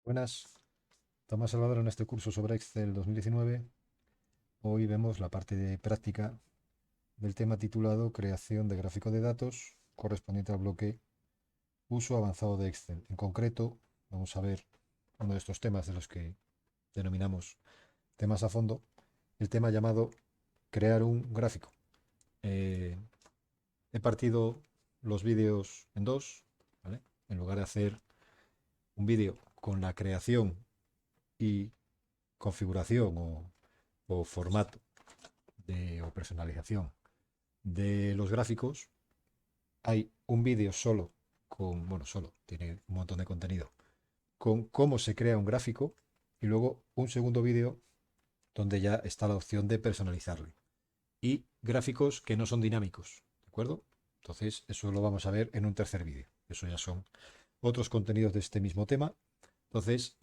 Buenas, Tomás Salvador en este curso sobre Excel 2019. Hoy vemos la parte de práctica del tema titulado Creación de gráfico de datos correspondiente al bloque Uso avanzado de Excel. En concreto, vamos a ver uno de estos temas de los que denominamos temas a fondo, el tema llamado crear un gráfico. He partido los vídeos en dos, ¿vale? En lugar de hacer un vídeo con la creación y configuración o formato o personalización de los gráficos, hay un vídeo solo bueno, solo, tiene un montón de contenido, con cómo se crea un gráfico y luego un segundo vídeo donde ya está la opción de personalizarlo. Y gráficos que no son dinámicos, ¿de acuerdo? Entonces, eso lo vamos a ver en un tercer vídeo. Eso ya son otros contenidos de este mismo tema. Entonces,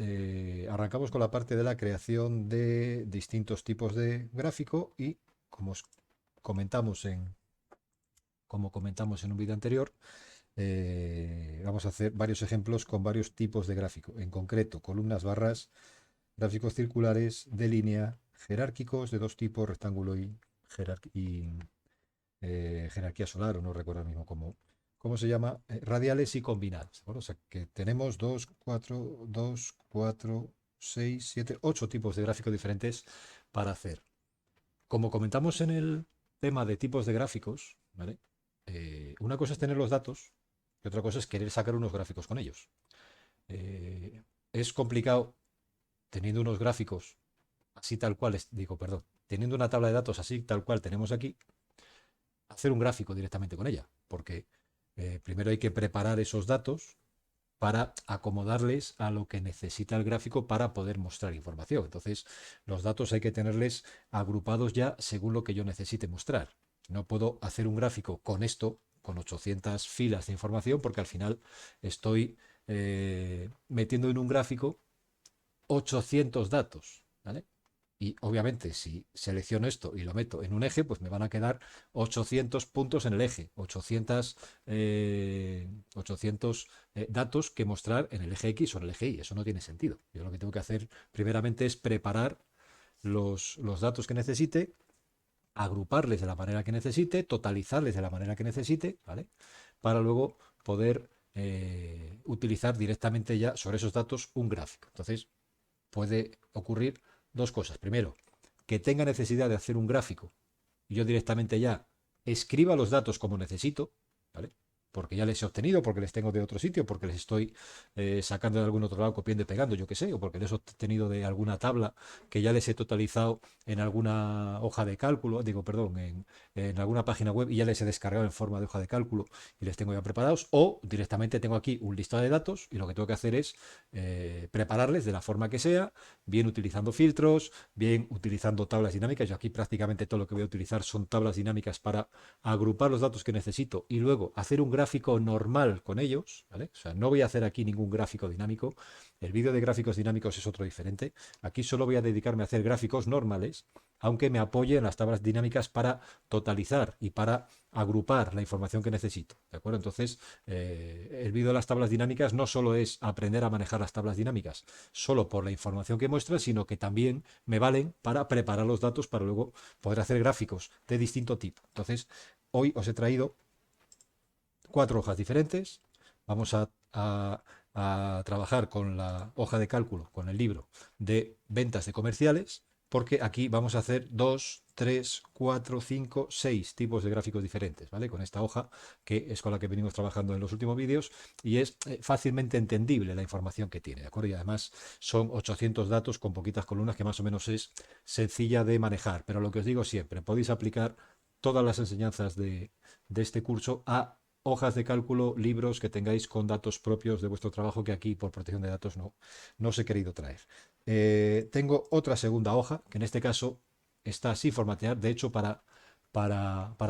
arrancamos con la parte de la creación de distintos tipos de gráfico y como comentamos en, como comentamos en un vídeo anterior, vamos a hacer varios ejemplos con varios tipos de gráfico. En concreto, columnas, barras, gráficos circulares, de línea, jerárquicos de dos tipos, rectángulo y jerarquía solar, o no recuerdo ahora mismo cómo se llama, radiales y combinadas. ¿De acuerdo? O sea que tenemos 2, 4, 6, 7, 8 tipos de gráficos diferentes para hacer. Como comentamos en el tema de tipos de gráficos, ¿vale? Una cosa es tener los datos y otra cosa es querer sacar unos gráficos con ellos. Es complicado teniendo unos gráficos así tal cual, digo, perdón, teniendo una tabla de datos así tal cual tenemos aquí, hacer un gráfico directamente con ella, porque primero hay que preparar esos datos para acomodarles a lo que necesita el gráfico para poder mostrar información. Entonces, los datos hay que tenerles agrupados ya según lo que yo necesite mostrar. No puedo hacer un gráfico con esto, con 800 filas de información, porque al final estoy metiendo en un gráfico 800 datos, ¿vale? Y obviamente, si selecciono esto y lo meto en un eje, pues me van a quedar 800 puntos en el eje, 800 datos que mostrar en el eje X o en el eje Y. Eso no tiene sentido. Yo lo que tengo que hacer primeramente es preparar los datos que necesite, agruparles de la manera que necesite, totalizarles de la manera que necesite, ¿vale? Para luego poder utilizar directamente ya sobre esos datos un gráfico. Entonces, puede ocurrir dos cosas. Primero, que tenga necesidad de hacer un gráfico y yo directamente ya escriba los datos como necesito, ¿vale? Porque ya les he obtenido, porque les tengo de otro sitio, porque les estoy sacando de algún otro lado, copiando y pegando, yo qué sé, o porque les he obtenido de alguna tabla que ya les he totalizado en alguna hoja de cálculo, digo, perdón, en alguna página web y ya les he descargado en forma de hoja de cálculo y les tengo ya preparados, o directamente tengo aquí un listado de datos y lo que tengo que hacer es prepararles de la forma que sea, bien utilizando filtros, bien utilizando tablas dinámicas. Yo aquí prácticamente todo lo que voy a utilizar son tablas dinámicas para agrupar los datos que necesito y luego hacer un gráfico normal con ellos, ¿vale? O sea, no voy a hacer aquí ningún gráfico dinámico. El vídeo de gráficos dinámicos es otro diferente. Aquí solo voy a dedicarme a hacer gráficos normales, aunque me apoye en las tablas dinámicas para totalizar y para agrupar la información que necesito. ¿De acuerdo? Entonces, el vídeo de las tablas dinámicas no solo es aprender a manejar las tablas dinámicas solo por la información que muestra, sino que también me valen para preparar los datos para luego poder hacer gráficos de distinto tipo. Entonces, hoy os he traído 4 hojas diferentes. Vamos a trabajar con la hoja de cálculo, con el libro de ventas de comerciales, porque aquí vamos a hacer 2, 3, 4, 5, 6 tipos de gráficos diferentes, ¿vale? Con esta hoja que es con la que venimos trabajando en los últimos vídeos y es fácilmente entendible la información que tiene, ¿de acuerdo? Y además son 800 datos con poquitas columnas que más o menos es sencilla de manejar, pero lo que os digo siempre, podéis aplicar todas las enseñanzas de este curso a hojas de cálculo, libros que tengáis con datos propios de vuestro trabajo que aquí por protección de datos no os he querido traer. Tengo otra segunda hoja, que en este caso está sin formatear. De hecho, para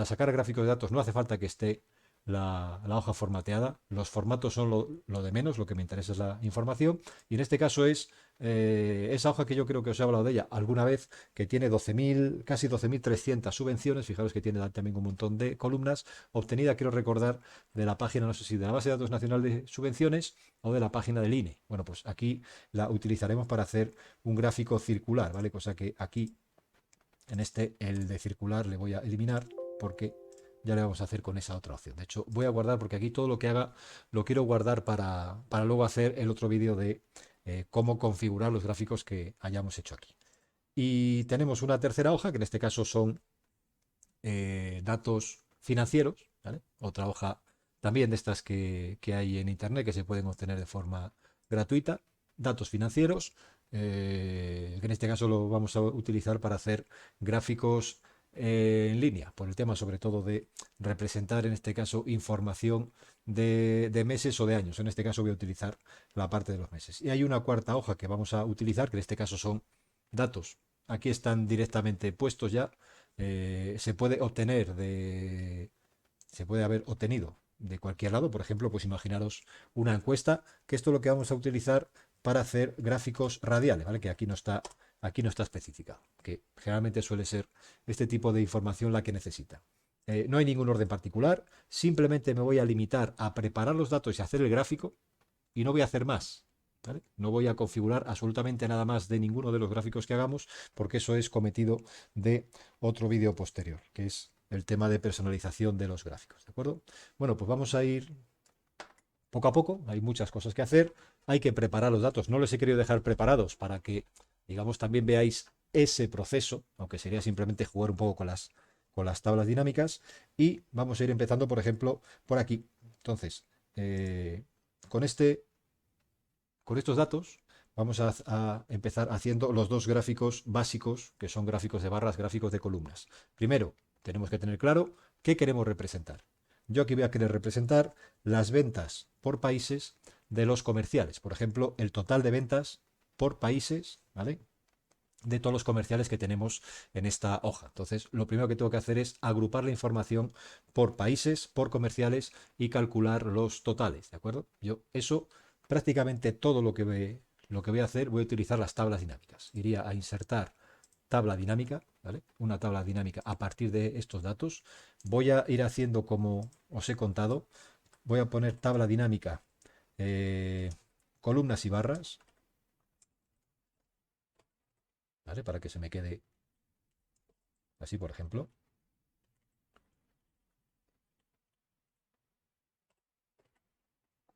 sacar gráficos de datos no hace falta que esté la hoja formateada. Los formatos son lo de menos, lo que me interesa es la información. Y en este caso es esa hoja que yo creo que os he hablado de ella alguna vez, que tiene 12.000, casi 12.300 subvenciones. Fijaros que tiene también un montón de columnas, obtenida, quiero recordar, de la página, no sé si de la Base de Datos Nacional de Subvenciones o de la página del INE. Bueno, pues aquí la utilizaremos para hacer un gráfico circular, ¿vale? Cosa que aquí, en este, el de circular le voy a eliminar porque ya le vamos a hacer con esa otra opción. De hecho, voy a guardar porque aquí todo lo que haga lo quiero guardar para luego hacer el otro vídeo de cómo configurar los gráficos que hayamos hecho aquí. Y tenemos una tercera hoja, que en este caso son datos financieros, ¿vale? Otra hoja también de estas que hay en Internet que se pueden obtener de forma gratuita. Datos financieros, que en este caso lo vamos a utilizar para hacer gráficos en línea, por el tema sobre todo de representar en este caso información de meses o de años. En este caso voy a utilizar la parte de los meses. Y hay una cuarta hoja que vamos a utilizar, que en este caso son datos. Aquí están directamente puestos ya. Se puede obtener se puede haber obtenido de cualquier lado. Por ejemplo, pues imaginaros una encuesta, que esto es lo que vamos a utilizar para hacer gráficos radiales, ¿vale? Que aquí no está especificado, que generalmente suele ser este tipo de información la que necesita. No hay ningún orden particular, simplemente me voy a limitar a preparar los datos y hacer el gráfico y no voy a hacer más. ¿Vale? No voy a configurar absolutamente nada más de ninguno de los gráficos que hagamos, porque eso es cometido de otro vídeo posterior, que es el tema de personalización de los gráficos. ¿De acuerdo? Bueno, pues vamos a ir poco a poco. Hay muchas cosas que hacer. Hay que preparar los datos. No les he querido dejar preparados para que, digamos, también veáis ese proceso, aunque sería simplemente jugar un poco con las tablas dinámicas. Y vamos a ir empezando, por ejemplo, por aquí. Entonces, con con estos datos vamos a empezar haciendo los dos gráficos básicos, que son gráficos de barras, gráficos de columnas. Primero, tenemos que tener claro qué queremos representar. Yo aquí voy a querer representar las ventas por países de los comerciales. Por ejemplo, el total de ventas por países, ¿vale? De todos los comerciales que tenemos en esta hoja. Entonces, lo primero que tengo que hacer es agrupar la información por países, por comerciales y calcular los totales, ¿de acuerdo? Yo eso prácticamente todo lo que voy a hacer, voy a utilizar las tablas dinámicas. Iría a insertar tabla dinámica, ¿vale? Una tabla dinámica a partir de estos datos. Voy a ir haciendo como os he contado. Voy a poner tabla dinámica, columnas y barras, ¿vale? Para que se me quede así, por ejemplo.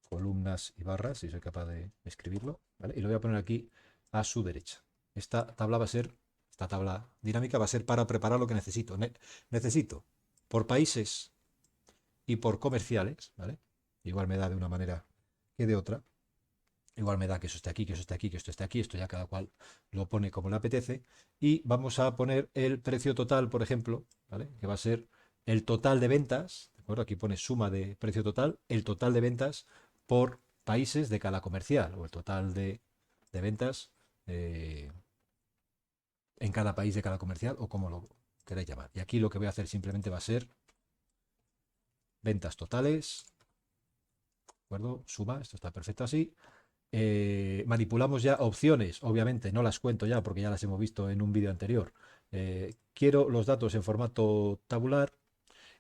Columnas y barras, si soy capaz de escribirlo, ¿vale? Y lo voy a poner aquí a su derecha. Esta tabla dinámica va a ser para preparar lo que necesito. Necesito por países y por comerciales, ¿vale? Igual me da de una manera que de otra. Igual me da que eso esté aquí, que eso esté aquí, que esto esté aquí. Esto ya cada cual lo pone como le apetece. Y vamos a poner el precio total, por ejemplo, ¿vale? Que va a ser el total de ventas, ¿de acuerdo? Aquí pone suma de precio total, el total de ventas por países de cada comercial, o el total de ventas eh, en cada país de cada comercial, o como lo queráis llamar. Y aquí lo que voy a hacer simplemente va a ser ventas totales, ¿de acuerdo? Suma, esto está perfecto así. Manipulamos ya opciones, obviamente no las cuento ya porque ya las hemos visto en un vídeo anterior. Quiero los datos en formato tabular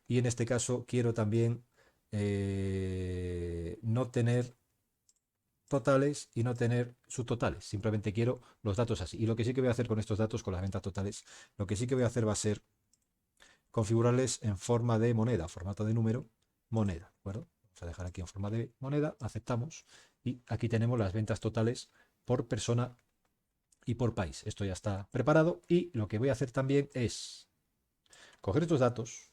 y en este caso quiero también no tener totales y no tener subtotales. Simplemente quiero los datos así. Y lo que sí que voy a hacer con estos datos, con las ventas totales, lo que sí que voy a hacer va a ser configurarles en forma de moneda, formato de número, moneda. ¿De acuerdo? Vamos a dejar aquí en forma de moneda, aceptamos. Y aquí tenemos las ventas totales por persona y por país. Esto ya está preparado. Y lo que voy a hacer también es coger estos datos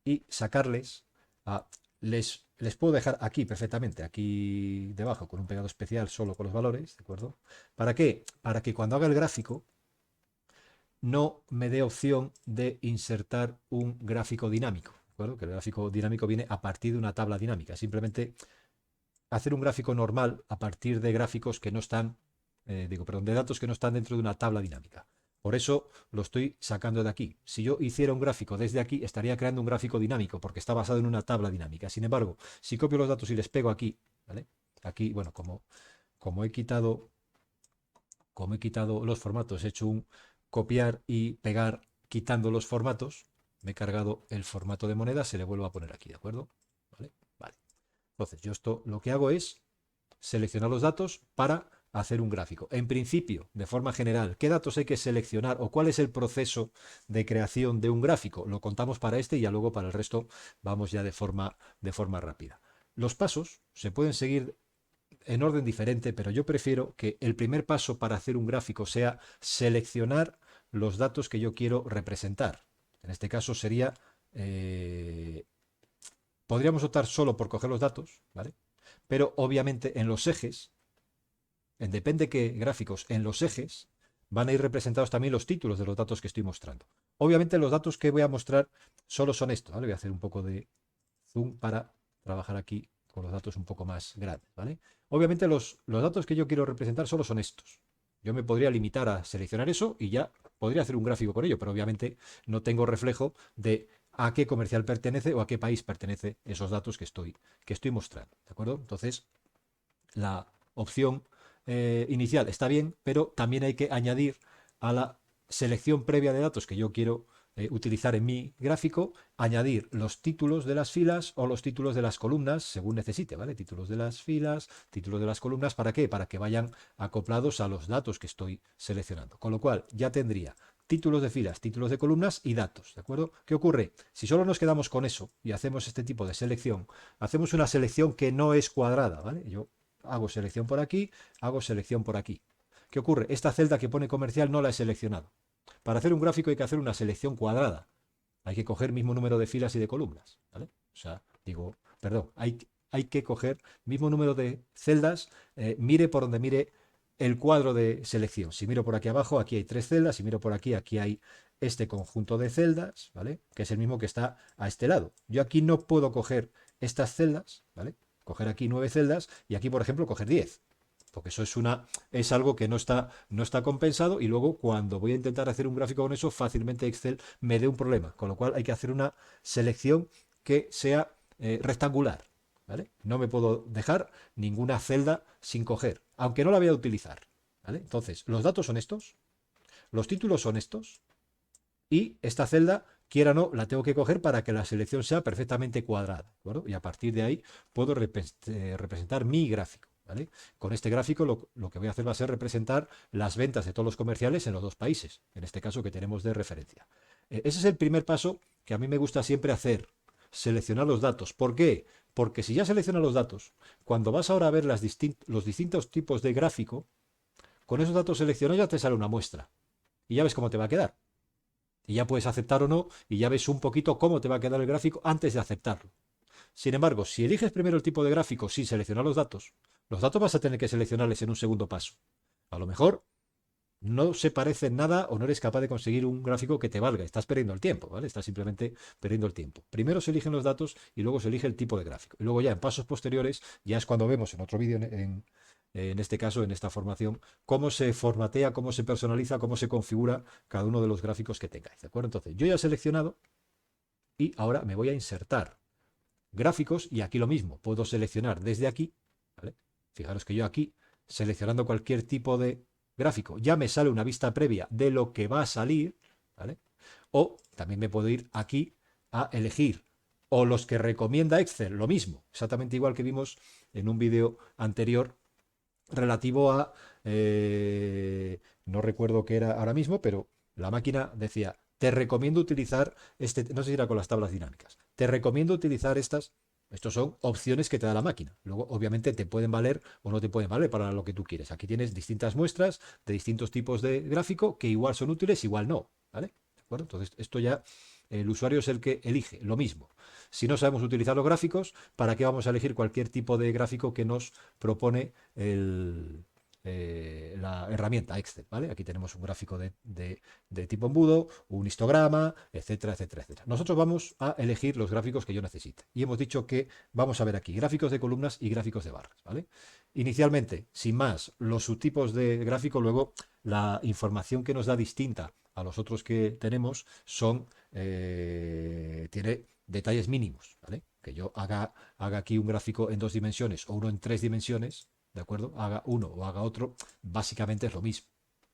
y sacarles a... Les puedo dejar aquí perfectamente, aquí debajo, con un pegado especial solo con los valores, ¿de acuerdo? ¿Para qué? Para que cuando haga el gráfico no me dé opción de insertar un gráfico dinámico, ¿de acuerdo? Que el gráfico dinámico viene a partir de una tabla dinámica. Simplemente hacer un gráfico normal a partir de gráficos que no están, perdón, de datos que no están dentro de una tabla dinámica. Por eso lo estoy sacando de aquí. Si yo hiciera un gráfico desde aquí, estaría creando un gráfico dinámico, porque está basado en una tabla dinámica. Sin embargo, si copio los datos y les pego aquí, ¿vale? Aquí, bueno, como he quitado, como he quitado los formatos, he hecho un copiar y pegar quitando los formatos, me he cargado el formato de moneda, se le vuelvo a poner aquí, ¿de acuerdo? ¿Vale? Vale. Entonces, yo esto lo que hago es seleccionar los datos para hacer un gráfico. En principio, de forma general, ¿qué datos hay que seleccionar o cuál es el proceso de creación de un gráfico? Lo contamos para este y ya luego para el resto vamos ya de forma rápida. Los pasos se pueden seguir en orden diferente, pero yo prefiero que el primer paso para hacer un gráfico sea seleccionar los datos que yo quiero representar. En este caso sería, podríamos optar solo por coger los datos, ¿vale? Pero obviamente en los ejes, en depende qué gráficos, en los ejes van a ir representados también los títulos de los datos que estoy mostrando. Obviamente los datos que voy a mostrar solo son estos, ¿vale? Voy a hacer un poco de zoom para trabajar aquí con los datos un poco más grandes, ¿vale? Obviamente los datos que yo quiero representar solo son estos. Yo me podría limitar a seleccionar eso y ya podría hacer un gráfico con ello, pero obviamente no tengo reflejo de a qué comercial pertenece o a qué país pertenece esos datos que estoy mostrando, ¿de acuerdo? Entonces, la opción inicial está bien, pero también hay que añadir a la selección previa de datos que yo quiero utilizar en mi gráfico, añadir los títulos de las filas o los títulos de las columnas, según necesite, ¿vale? Títulos de las filas, títulos de las columnas, ¿para qué? Para que vayan acoplados a los datos que estoy seleccionando. Con lo cual, ya tendría títulos de filas, títulos de columnas y datos, ¿de acuerdo? ¿Qué ocurre? Si solo nos quedamos con eso y hacemos este tipo de selección, hacemos una selección que no es cuadrada, ¿vale? Yo hago selección por aquí, hago selección por aquí. ¿Qué ocurre? Esta celda que pone comercial no la he seleccionado. Para hacer un gráfico hay que hacer una selección cuadrada. Hay que coger mismo número de filas y de columnas, ¿vale? O sea, digo, perdón, hay que coger mismo número de celdas, mire por donde mire el cuadro de selección. Si miro por aquí abajo, aquí hay 3 celdas. Si miro por aquí, aquí hay este conjunto de celdas, ¿vale? Que es el mismo que está a este lado. Yo aquí no puedo coger estas celdas, ¿vale? Coger aquí 9 celdas y aquí, por ejemplo, coger 10. Porque eso es algo que no está compensado y luego cuando voy a intentar hacer un gráfico con eso, fácilmente Excel me dé un problema. Con lo cual hay que hacer una selección que sea rectangular. ¿Vale? No me puedo dejar ninguna celda sin coger, aunque no la voy a utilizar. ¿Vale? Entonces, los datos son estos, los títulos son estos y esta celda, quiera o no, la tengo que coger para que la selección sea perfectamente cuadrada. ¿De acuerdo? Y a partir de ahí puedo representar mi gráfico. ¿Vale? Con este gráfico lo que voy a hacer va a ser representar las ventas de todos los comerciales en los dos países, en este caso que tenemos de referencia. Ese es el primer paso que a mí me gusta siempre hacer, seleccionar los datos. ¿Por qué? Porque si ya seleccionas los datos, cuando vas ahora a ver los distintos tipos de gráfico, con esos datos seleccionados ya te sale una muestra y ya ves cómo te va a quedar. Y ya puedes aceptar o no y ya ves un poquito cómo te va a quedar el gráfico antes de aceptarlo. Sin embargo, si eliges primero el tipo de gráfico sin seleccionar los datos vas a tener que seleccionarles en un segundo paso. A lo mejor no se parece en nada o no eres capaz de conseguir un gráfico que te valga. Estás perdiendo el tiempo, ¿vale? Estás simplemente perdiendo el tiempo. Primero se eligen los datos y luego se elige el tipo de gráfico. Y luego ya en pasos posteriores, ya es cuando vemos en otro vídeo, en este caso, en esta formación, cómo se formatea, cómo se personaliza, cómo se configura cada uno de los gráficos que tengáis, ¿de acuerdo? Entonces, yo ya he seleccionado y ahora me voy a insertar gráficos y aquí lo mismo. Puedo seleccionar desde aquí, ¿vale? Fijaros que yo aquí, seleccionando cualquier tipo de gráfico, ya me sale una vista previa de lo que va a salir, ¿vale? O también me puedo ir aquí a elegir. O los que recomienda Excel, lo mismo, exactamente igual que vimos en un vídeo anterior relativo a, no recuerdo qué era ahora mismo, pero la máquina decía, te recomiendo utilizar no sé si era con las tablas dinámicas, te recomiendo utilizar estas. Estos son opciones que te da la máquina. Luego, obviamente, te pueden valer o no te pueden valer para lo que tú quieres. Aquí tienes distintas muestras de distintos tipos de gráfico que igual son útiles, igual no. ¿Vale? ¿De acuerdo? Entonces, esto ya el usuario es el que elige. Lo mismo. Si no sabemos utilizar los gráficos, ¿para qué vamos a elegir cualquier tipo de gráfico que nos propone la herramienta Excel, ¿vale? Aquí tenemos un gráfico de tipo embudo, un histograma, etcétera, etcétera, etcétera. Nosotros vamos a elegir los gráficos que yo necesite. Y hemos dicho que vamos a ver aquí gráficos de columnas y gráficos de barras, ¿vale? Inicialmente, sin más, los subtipos de gráfico, luego la información que nos da distinta a los otros que tenemos tiene detalles mínimos, ¿vale? Que yo haga aquí un gráfico en 2 dimensiones o uno en 3 dimensiones, ¿de acuerdo? Haga uno o haga otro, básicamente es lo mismo,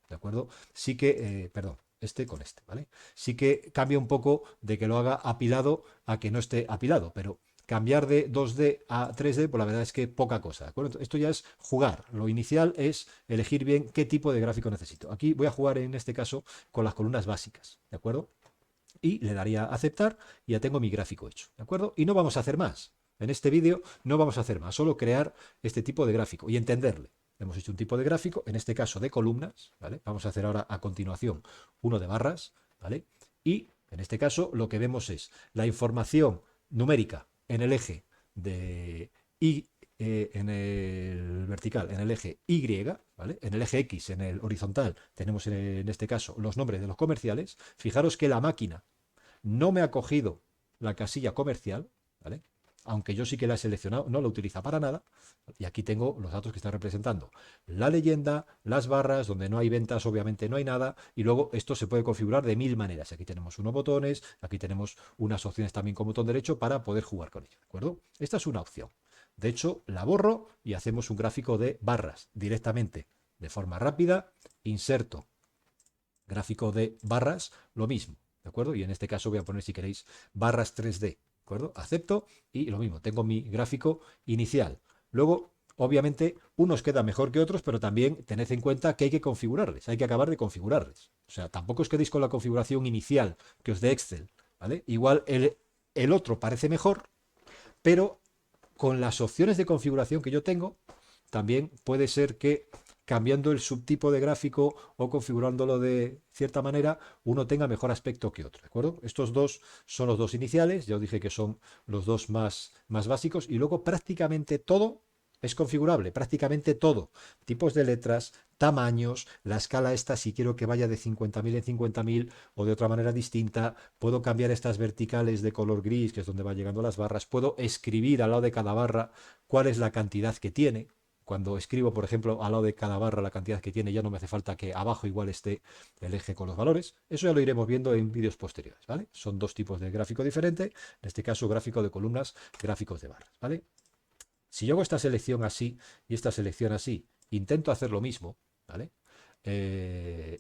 ¿de acuerdo? Sí que, perdón, este con este, ¿vale? Sí que cambia un poco de que lo haga apilado a que no esté apilado, pero cambiar de 2D a 3D, pues la verdad es que poca cosa, ¿de acuerdo? Esto ya es jugar. Lo inicial es elegir bien qué tipo de gráfico necesito. Aquí voy a jugar en este caso con las columnas básicas, ¿de acuerdo? Y le daría a aceptar y ya tengo mi gráfico hecho, ¿de acuerdo? Y no vamos a hacer más. En este vídeo no vamos a hacer más, solo crear este tipo de gráfico y entenderle. Hemos hecho un tipo de gráfico, en este caso de columnas, ¿vale? Vamos a hacer ahora a continuación uno de barras, ¿vale? Y en este caso lo que vemos es la información numérica en el eje de Y, en el vertical, en el eje Y, ¿vale? En el eje X, en el horizontal, tenemos en este caso los nombres de los comerciales. Fijaros que la máquina no me ha cogido la casilla comercial, ¿vale? Aunque yo sí que la he seleccionado, no la utiliza para nada. Y aquí tengo los datos que están representando la leyenda, las barras, donde no hay ventas, obviamente no hay nada. Y luego esto se puede configurar de 1000 maneras. Aquí tenemos unos botones, aquí tenemos unas opciones también con botón derecho para poder jugar con ello, ¿de acuerdo? Esta es una opción. De hecho, la borro y hacemos un gráfico de barras directamente, de forma rápida. Inserto gráfico de barras, lo mismo, ¿de acuerdo? Y en este caso voy a poner, si queréis, barras 3D, ¿de acuerdo? Acepto y lo mismo, tengo mi gráfico inicial. Luego, obviamente, unos quedan mejor que otros, pero también tened en cuenta que hay que configurarles, hay que acabar de configurarles. O sea, tampoco os quedéis con la configuración inicial que os dé Excel, ¿vale? Igual el otro parece mejor, pero con las opciones de configuración que yo tengo, también puede ser que cambiando el subtipo de gráfico o configurándolo de cierta manera, uno tenga mejor aspecto que otro, ¿de acuerdo? Estos dos son los dos iniciales, ya os dije que son los dos más básicos, y luego prácticamente todo es configurable, prácticamente todo. Tipos de letras, tamaños, la escala esta, si quiero que vaya de 50.000 en 50.000 o de otra manera distinta, puedo cambiar estas verticales de color gris, que es donde van llegando las barras, puedo escribir al lado de cada barra cuál es la cantidad que tiene. Cuando escribo, por ejemplo, al lado de cada barra la cantidad que tiene, ya no me hace falta que abajo igual esté el eje con los valores. Eso ya lo iremos viendo en vídeos posteriores, ¿vale? Son dos tipos de gráfico diferente, en este caso gráfico de columnas, gráficos de barras, ¿vale? Si yo hago esta selección así y esta selección así, intento hacer lo mismo, ¿vale?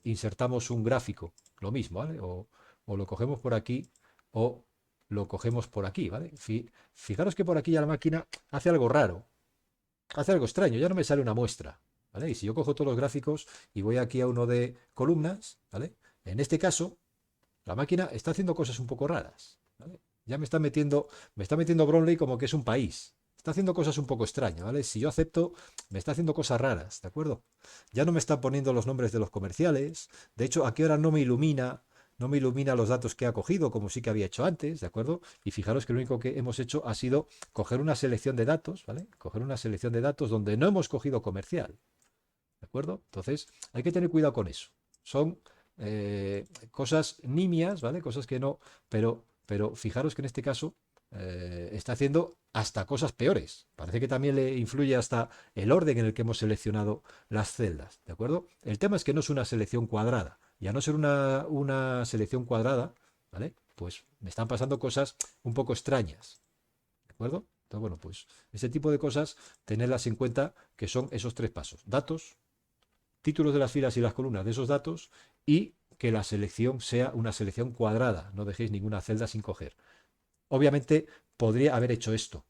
Insertamos un gráfico, lo mismo, ¿vale? O lo cogemos por aquí o lo cogemos por aquí, ¿vale? Fijaros que por aquí ya la máquina hace algo raro, hace algo extraño, ya no me sale una muestra, ¿vale? Y si yo cojo todos los gráficos y voy aquí a uno de columnas, ¿vale? En este caso, la máquina está haciendo cosas un poco raras, ¿vale? Ya me está metiendo Brownlee como que es un país. Está haciendo cosas un poco extrañas, ¿vale? Si yo acepto, me está haciendo cosas raras, ¿de acuerdo? Ya no me está poniendo los nombres de los comerciales. De hecho, aquí ahora no me ilumina los datos que ha cogido, como sí que había hecho antes, ¿de acuerdo? Y fijaros que lo único que hemos hecho ha sido coger una selección de datos, ¿vale? Coger una selección de datos donde no hemos cogido comercial, ¿de acuerdo? Entonces, hay que tener cuidado con eso. Son cosas nimias, ¿vale? Cosas que no, pero fijaros que en este caso está haciendo hasta cosas peores. Parece que también le influye hasta el orden en el que hemos seleccionado las celdas, ¿de acuerdo? El tema es que no es una selección cuadrada. Y a no ser una selección cuadrada, ¿vale? Pues me están pasando cosas un poco extrañas, ¿de acuerdo? Entonces, bueno, pues ese tipo de cosas, tenerlas en cuenta que son esos 3 pasos. Datos, títulos de las filas y las columnas de esos datos y que la selección sea una selección cuadrada. No dejéis ninguna celda sin coger. Obviamente podría haber hecho esto,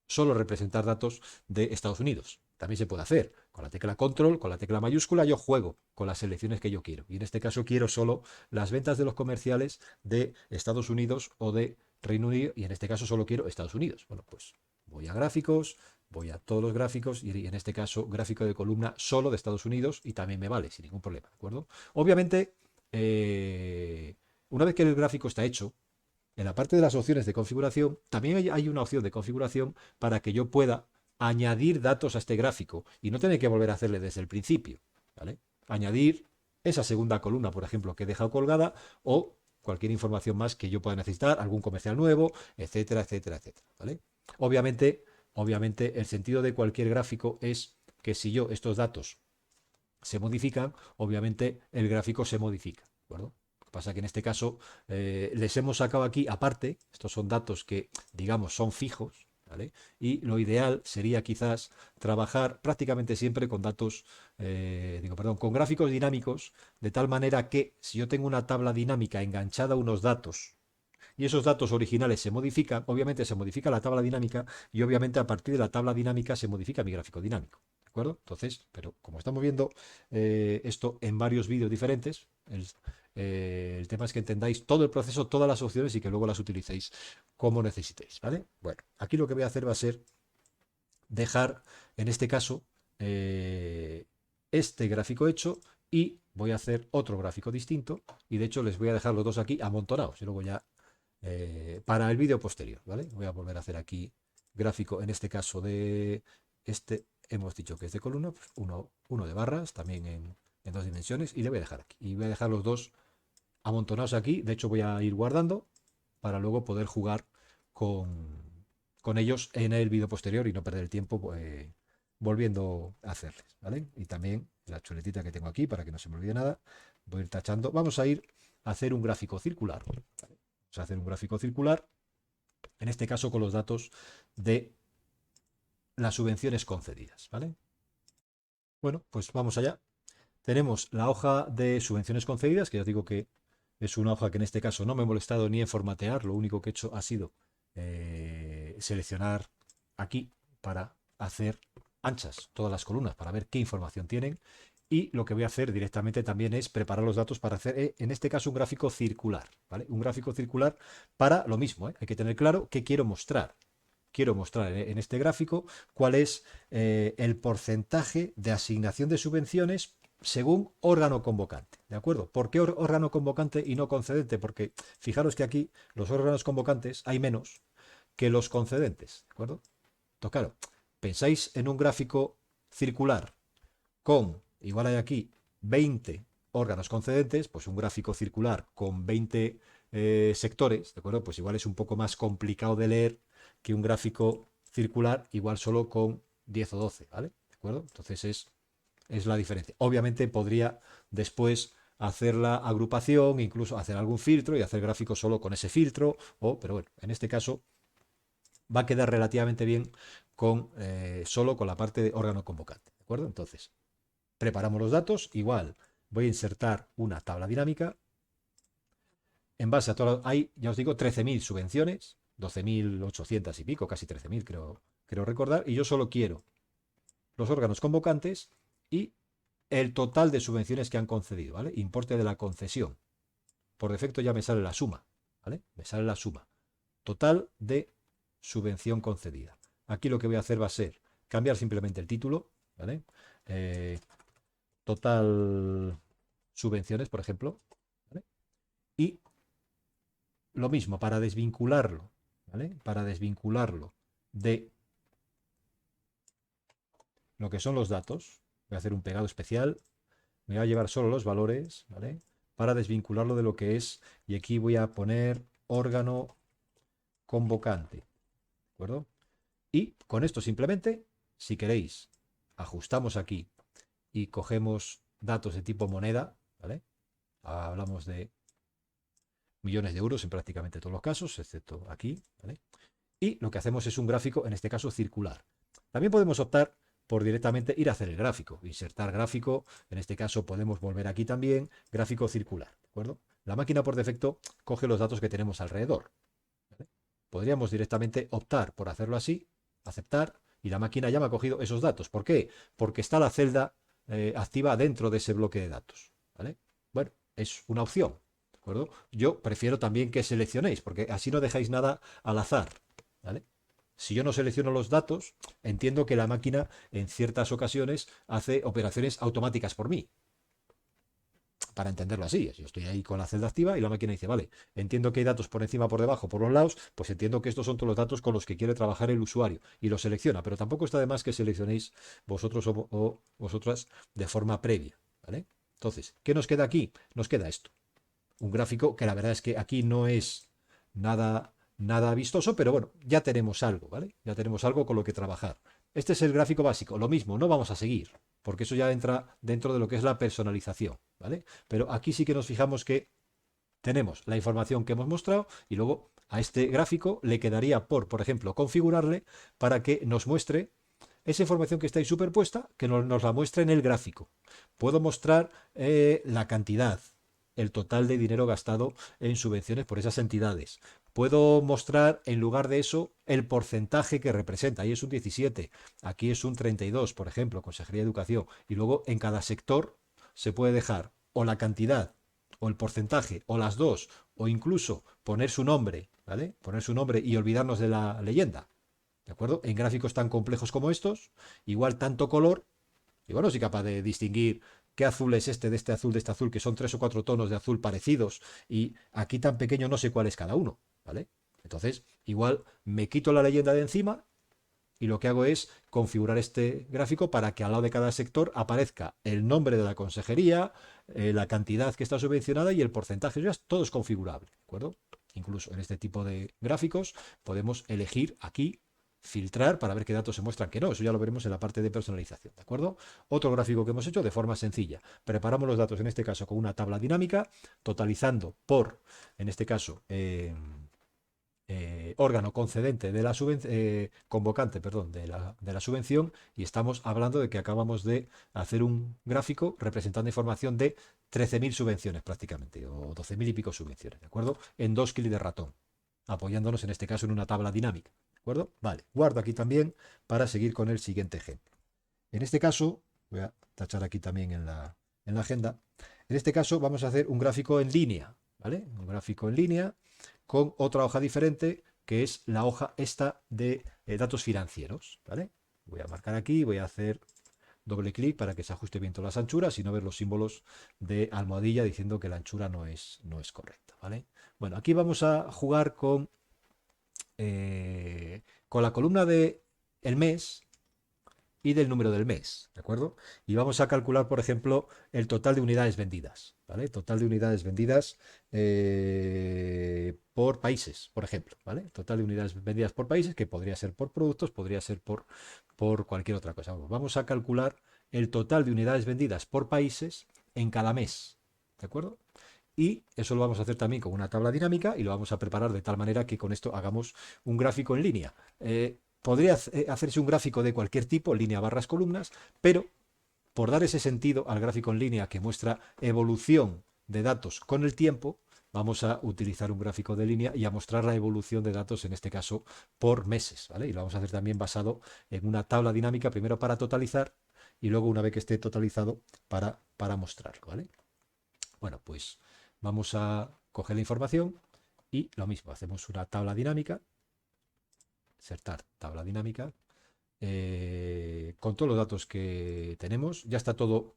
solo representar datos de Estados Unidos. También se puede hacer. Con la tecla control, con la tecla mayúscula, yo juego con las selecciones que yo quiero. Y en este caso quiero solo las ventas de los comerciales de Estados Unidos o de Reino Unido. Y en este caso solo quiero Estados Unidos. Bueno, pues voy a gráficos, voy a todos los gráficos y en este caso gráfico de columna solo de Estados Unidos y también me vale sin ningún problema, ¿de acuerdo? Obviamente, una vez que el gráfico está hecho, en la parte de las opciones de configuración, también hay una opción de configuración para que yo pueda añadir datos a este gráfico y no tener que volver a hacerle desde el principio, ¿vale? Añadir esa segunda columna, por ejemplo, que he dejado colgada o cualquier información más que yo pueda necesitar, algún comercial nuevo, etcétera, etcétera, etcétera, ¿vale? Obviamente, el sentido de cualquier gráfico es que si yo estos datos se modifican, obviamente el gráfico se modifica, ¿de acuerdo? Lo que pasa es que en este caso les hemos sacado aquí aparte, estos son datos que digamos son fijos, ¿vale? Y lo ideal sería quizás trabajar prácticamente siempre con datos, con gráficos dinámicos, de tal manera que si yo tengo una tabla dinámica enganchada a unos datos y esos datos originales se modifican, obviamente se modifica la tabla dinámica y obviamente a partir de la tabla dinámica se modifica mi gráfico dinámico. ¿De acuerdo? Entonces, pero como estamos viendo esto en varios vídeos diferentes, el tema es que entendáis todo el proceso, todas las opciones y que luego las utilicéis como necesitéis, ¿vale? Bueno, aquí lo que voy a hacer va a ser dejar, en este caso, este gráfico hecho y voy a hacer otro gráfico distinto y de hecho les voy a dejar los dos aquí amontonados y luego ya para el vídeo posterior, ¿vale? Voy a volver a hacer aquí gráfico, en este caso de este, hemos dicho que es de columna, pues uno de barras, también en dos dimensiones, y le voy a dejar aquí. Y voy a dejar los dos amontonados aquí, de hecho voy a ir guardando para luego poder jugar con ellos en el vídeo posterior y no perder el tiempo volviendo a hacerles, ¿vale? Y también la chuletita que tengo aquí, para que no se me olvide nada, voy a ir tachando. Vamos a ir a hacer un gráfico circular, ¿vale? Vamos a hacer un gráfico circular, en este caso con los datos de las subvenciones concedidas, ¿vale? Bueno, pues vamos allá. Tenemos la hoja de subvenciones concedidas, que ya os digo que es una hoja que en este caso no me he molestado ni en formatear, lo único que he hecho ha sido seleccionar aquí para hacer anchas todas las columnas, para ver qué información tienen. Y lo que voy a hacer directamente también es preparar los datos para hacer, en este caso, un gráfico circular, ¿vale? Un gráfico circular para lo mismo, ¿eh? Hay que tener claro qué quiero mostrar. Quiero mostrar en este gráfico cuál es el porcentaje de asignación de subvenciones según órgano convocante, ¿de acuerdo? ¿Por qué órgano convocante y no concedente? Porque fijaros que aquí los órganos convocantes hay menos que los concedentes, ¿de acuerdo? Entonces, claro, pensáis en un gráfico circular con, igual hay aquí, 20 órganos concedentes, pues un gráfico circular con 20 sectores, ¿de acuerdo? Pues igual es un poco más complicado de leer que un gráfico circular igual solo con 10 o 12, ¿vale? ¿De acuerdo? Entonces es la diferencia. Obviamente podría después hacer la agrupación, incluso hacer algún filtro y hacer gráficos solo con ese filtro, pero bueno, en este caso va a quedar relativamente bien con solo con la parte de órgano convocante, ¿de acuerdo? Entonces, preparamos los datos, igual voy a insertar una tabla dinámica. En base a todo, hay, ya os digo, 13.000 subvenciones, 12.800 y pico, casi 13.000 creo recordar, y yo solo quiero los órganos convocantes y el total de subvenciones que han concedido, ¿vale? Importe de la concesión. Por defecto ya me sale la suma, ¿vale? Me sale la suma total de subvención concedida. Aquí lo que voy a hacer va a ser cambiar simplemente el título, ¿vale? Total subvenciones, por ejemplo, ¿vale? Y lo mismo, para desvincularlo, ¿vale? Para desvincularlo de lo que son los datos, voy a hacer un pegado especial, me voy a llevar solo los valores, ¿vale? Para desvincularlo de lo que es, y aquí voy a poner órgano convocante, ¿de acuerdo? Y con esto simplemente, si queréis, ajustamos aquí y cogemos datos de tipo moneda, ¿vale? Hablamos de millones de euros en prácticamente todos los casos, excepto aquí, ¿vale? Y lo que hacemos es un gráfico, en este caso circular. También podemos optar por directamente ir a hacer el gráfico, insertar gráfico, en este caso podemos volver aquí también, gráfico circular, ¿de acuerdo? La máquina por defecto coge los datos que tenemos alrededor, ¿vale? Podríamos directamente optar por hacerlo así, aceptar, y la máquina ya me ha cogido esos datos. ¿Por qué? Porque está la celda activa dentro de ese bloque de datos, ¿vale? Bueno, es una opción, ¿de acuerdo? Yo prefiero también que seleccionéis, porque así no dejáis nada al azar, ¿vale? Si yo no selecciono los datos, entiendo que la máquina en ciertas ocasiones hace operaciones automáticas por mí. para entenderlo así. Yo estoy ahí con la celda activa y la máquina dice, vale, entiendo que hay datos por encima, por debajo, por los lados, pues entiendo que estos son todos los datos con los que quiere trabajar el usuario y los selecciona, pero tampoco está de más que seleccionéis vosotros o vosotras de forma previa, ¿vale? Entonces, ¿qué nos queda aquí? Nos queda esto. Un gráfico que la verdad es que aquí no es nada vistoso, pero bueno, ya tenemos algo, ¿vale? Ya tenemos algo con lo que trabajar. Este es el gráfico básico. Lo mismo, no vamos a seguir, porque eso ya entra dentro de lo que es la personalización, ¿vale? Pero aquí sí que nos fijamos que tenemos la información que hemos mostrado y luego a este gráfico le quedaría por ejemplo, configurarle para que nos muestre esa información que está ahí superpuesta, que nos la muestre en el gráfico. Puedo mostrar la cantidad, el total de dinero gastado en subvenciones por esas entidades. Puedo mostrar, en lugar de eso, el porcentaje que representa. Ahí es un 17, aquí es un 32, por ejemplo, Consejería de Educación. Y luego en cada sector se puede dejar o la cantidad, o el porcentaje, o las dos, o incluso poner su nombre, ¿vale? Poner su nombre y olvidarnos de la leyenda. ¿De acuerdo? En gráficos tan complejos como estos, igual tanto color, y bueno, soy capaz de distinguir qué azul es este, de este azul, que son 3 o 4 tonos de azul parecidos, y aquí tan pequeño no sé cuál es cada uno, ¿vale? Entonces, igual me quito la leyenda de encima y lo que hago es configurar este gráfico para que al lado de cada sector aparezca el nombre de la consejería, la cantidad que está subvencionada y el porcentaje. Ya todo es configurable, ¿de acuerdo? Incluso en este tipo de gráficos podemos elegir aquí filtrar para ver qué datos se muestran que no. Eso ya lo veremos en la parte de personalización, ¿de acuerdo? Otro gráfico que hemos hecho de forma sencilla. Preparamos los datos, en este caso, con una tabla dinámica, totalizando por, en este caso, órgano concedente de la convocante, perdón, de la subvención, y estamos hablando de que acabamos de hacer un gráfico representando información de 13.000 subvenciones prácticamente, o 12.000 y pico subvenciones, ¿de acuerdo? En 2 clics de ratón, apoyándonos en este caso en una tabla dinámica, ¿de acuerdo? Vale, guardo aquí también para seguir con el siguiente ejemplo. En este caso, voy a tachar aquí también en la agenda, en este caso vamos a hacer un gráfico en línea, ¿vale? Un gráfico en línea con otra hoja diferente, que es la hoja esta de datos financieros, ¿vale? Voy a marcar aquí, voy a hacer doble clic para que se ajuste bien todas las anchuras y no ver los símbolos de almohadilla diciendo que la anchura no es correcta, ¿vale? Bueno, aquí vamos a jugar con la columna de el mes y del número del mes, ¿de acuerdo? Y vamos a calcular, por ejemplo, el total de unidades vendidas, ¿vale? Total de unidades vendidas por países, por ejemplo, ¿vale? Total de unidades vendidas por países, que podría ser por productos, podría ser por cualquier otra cosa. Vamos a calcular el total de unidades vendidas por países en cada mes, ¿de acuerdo? Y eso lo vamos a hacer también con una tabla dinámica y lo vamos a preparar de tal manera que con esto hagamos un gráfico en línea. Podría hacerse un gráfico de cualquier tipo, línea, barras, columnas, pero por dar ese sentido al gráfico en línea que muestra evolución de datos con el tiempo, vamos a utilizar un gráfico de línea y a mostrar la evolución de datos, en este caso, por meses, ¿vale? Y lo vamos a hacer también basado en una tabla dinámica, primero para totalizar y luego, una vez que esté totalizado, para mostrarlo, ¿vale? Bueno, pues vamos a coger la información y lo mismo, hacemos una tabla dinámica, insertar tabla dinámica, con todos los datos que tenemos. Ya está todo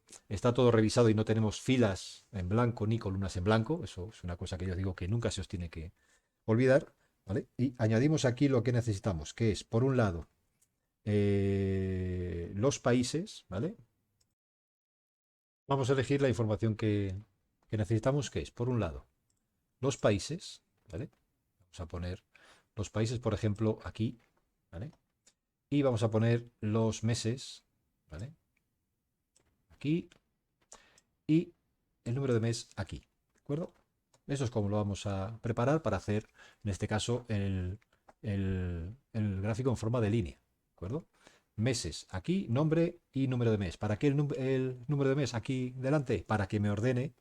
revisado y no tenemos filas en blanco ni columnas en blanco. Eso es una cosa que yo digo que nunca se os tiene que olvidar, ¿vale? Y añadimos aquí lo que necesitamos, que es, por un lado, los países, ¿vale? Vamos a elegir la información que necesitamos, que es, por un lado, los países, ¿vale? Vamos a poner los países, por ejemplo, aquí, ¿vale? Y vamos a poner los meses, ¿vale? Aquí y el número de mes aquí, ¿de acuerdo? Eso es como lo vamos a preparar para hacer, en este caso, el gráfico en forma de línea, ¿de acuerdo? Meses aquí, nombre y número de mes. ¿Para qué el número de mes aquí delante? Para que me ordene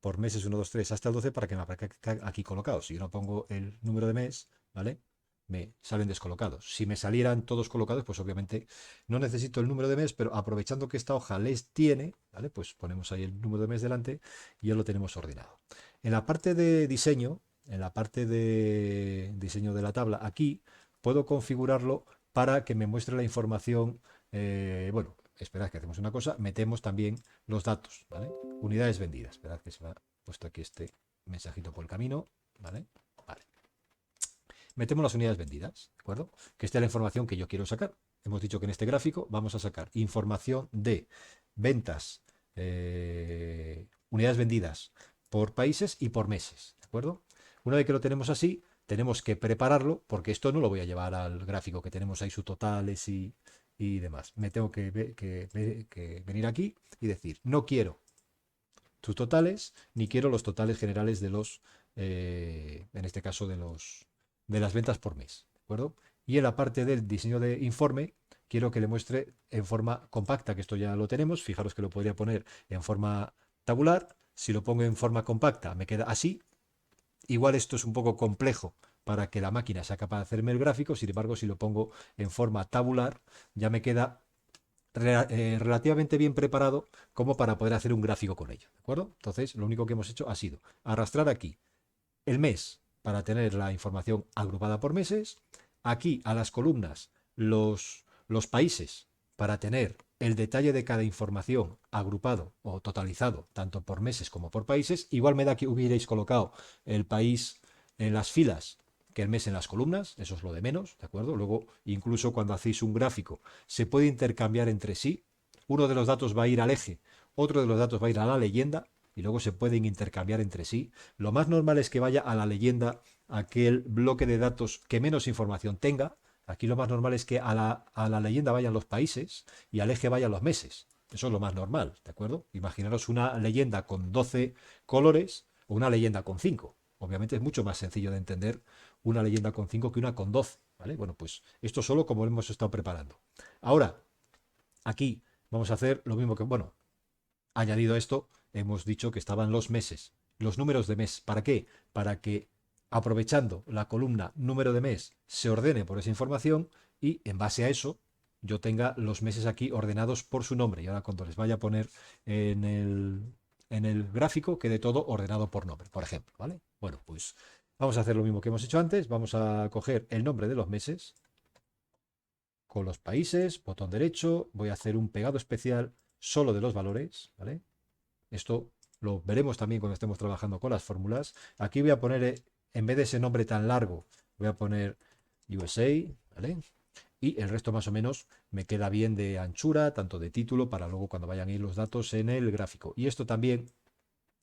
por meses 1, 2, 3 hasta el 12 para que me aparezca aquí colocado. Si yo no pongo el número de mes, ¿vale? Me salen descolocados. Si me salieran todos colocados, pues obviamente no necesito el número de mes, pero aprovechando que esta hoja les tiene, ¿vale? Pues ponemos ahí el número de mes delante y ya lo tenemos ordenado. En la parte de diseño, en la parte de diseño de la tabla, aquí puedo configurarlo para que me muestre la información. Bueno, esperad que hacemos una cosa, metemos también los datos, ¿vale? unidades vendidas. Esperad que se me ha puesto aquí este mensajito por el camino. ¿Vale? Vale. Metemos las unidades vendidas, ¿de acuerdo? Que esta es la información que yo quiero sacar. Hemos dicho que en este gráfico vamos a sacar información de ventas, unidades vendidas por países y por meses, ¿de acuerdo? Una vez que lo tenemos así, tenemos que prepararlo, porque esto no lo voy a llevar al gráfico que tenemos ahí, sus totales y demás. Me tengo que venir aquí y decir, no quiero sus totales, ni quiero los totales generales de los, en este caso, de las ventas por mes, ¿de acuerdo? Y en la parte del diseño de informe, quiero que le muestre en forma compacta, que esto ya lo tenemos. Fijaros que lo podría poner en forma tabular. Si lo pongo en forma compacta, me queda así. Igual esto es un poco complejo para que la máquina sea capaz de hacerme el gráfico. Sin embargo, si lo pongo en forma tabular, ya me queda relativamente bien preparado como para poder hacer un gráfico con ello, ¿de acuerdo? Entonces, lo único que hemos hecho ha sido arrastrar aquí el mes para tener la información agrupada por meses, aquí a las columnas los países para tener el detalle de cada información agrupado o totalizado tanto por meses como por países. Igual me da que hubierais colocado el país en las filas que el mes en las columnas, eso es lo de menos, ¿de acuerdo? Luego, incluso cuando hacéis un gráfico, se puede intercambiar entre sí. Uno de los datos va a ir al eje, otro de los datos va a ir a la leyenda, y luego se pueden intercambiar entre sí. Lo más normal es que vaya a la leyenda aquel bloque de datos que menos información tenga. Aquí lo más normal es que a la leyenda vayan los países y al eje vayan los meses. Eso es lo más normal, ¿de acuerdo? Imaginaros una leyenda con 12 colores o una leyenda con 5. Obviamente es mucho más sencillo de entender una leyenda con 5 que una con 12, ¿vale? Bueno, pues esto solo como lo hemos estado preparando. Ahora, aquí vamos a hacer lo mismo que, bueno, añadido a esto, hemos dicho que estaban los meses, los números de mes. ¿Para qué? Para que, aprovechando la columna número de mes, se ordene por esa información y en base a eso yo tenga los meses aquí ordenados por su nombre. Y ahora cuando les vaya a poner en el gráfico, quede todo ordenado por nombre, por ejemplo, ¿vale? Bueno, pues vamos a hacer lo mismo que hemos hecho antes. Vamos a coger el nombre de los meses con los países, botón derecho, voy a hacer un pegado especial solo de los valores, ¿vale? Esto lo veremos también cuando estemos trabajando con las fórmulas. Aquí voy a poner, en vez de ese nombre tan largo, voy a poner USA, ¿vale? Y el resto más o menos me queda bien de anchura, tanto de título, para luego cuando vayan a ir los datos en el gráfico. Y esto también,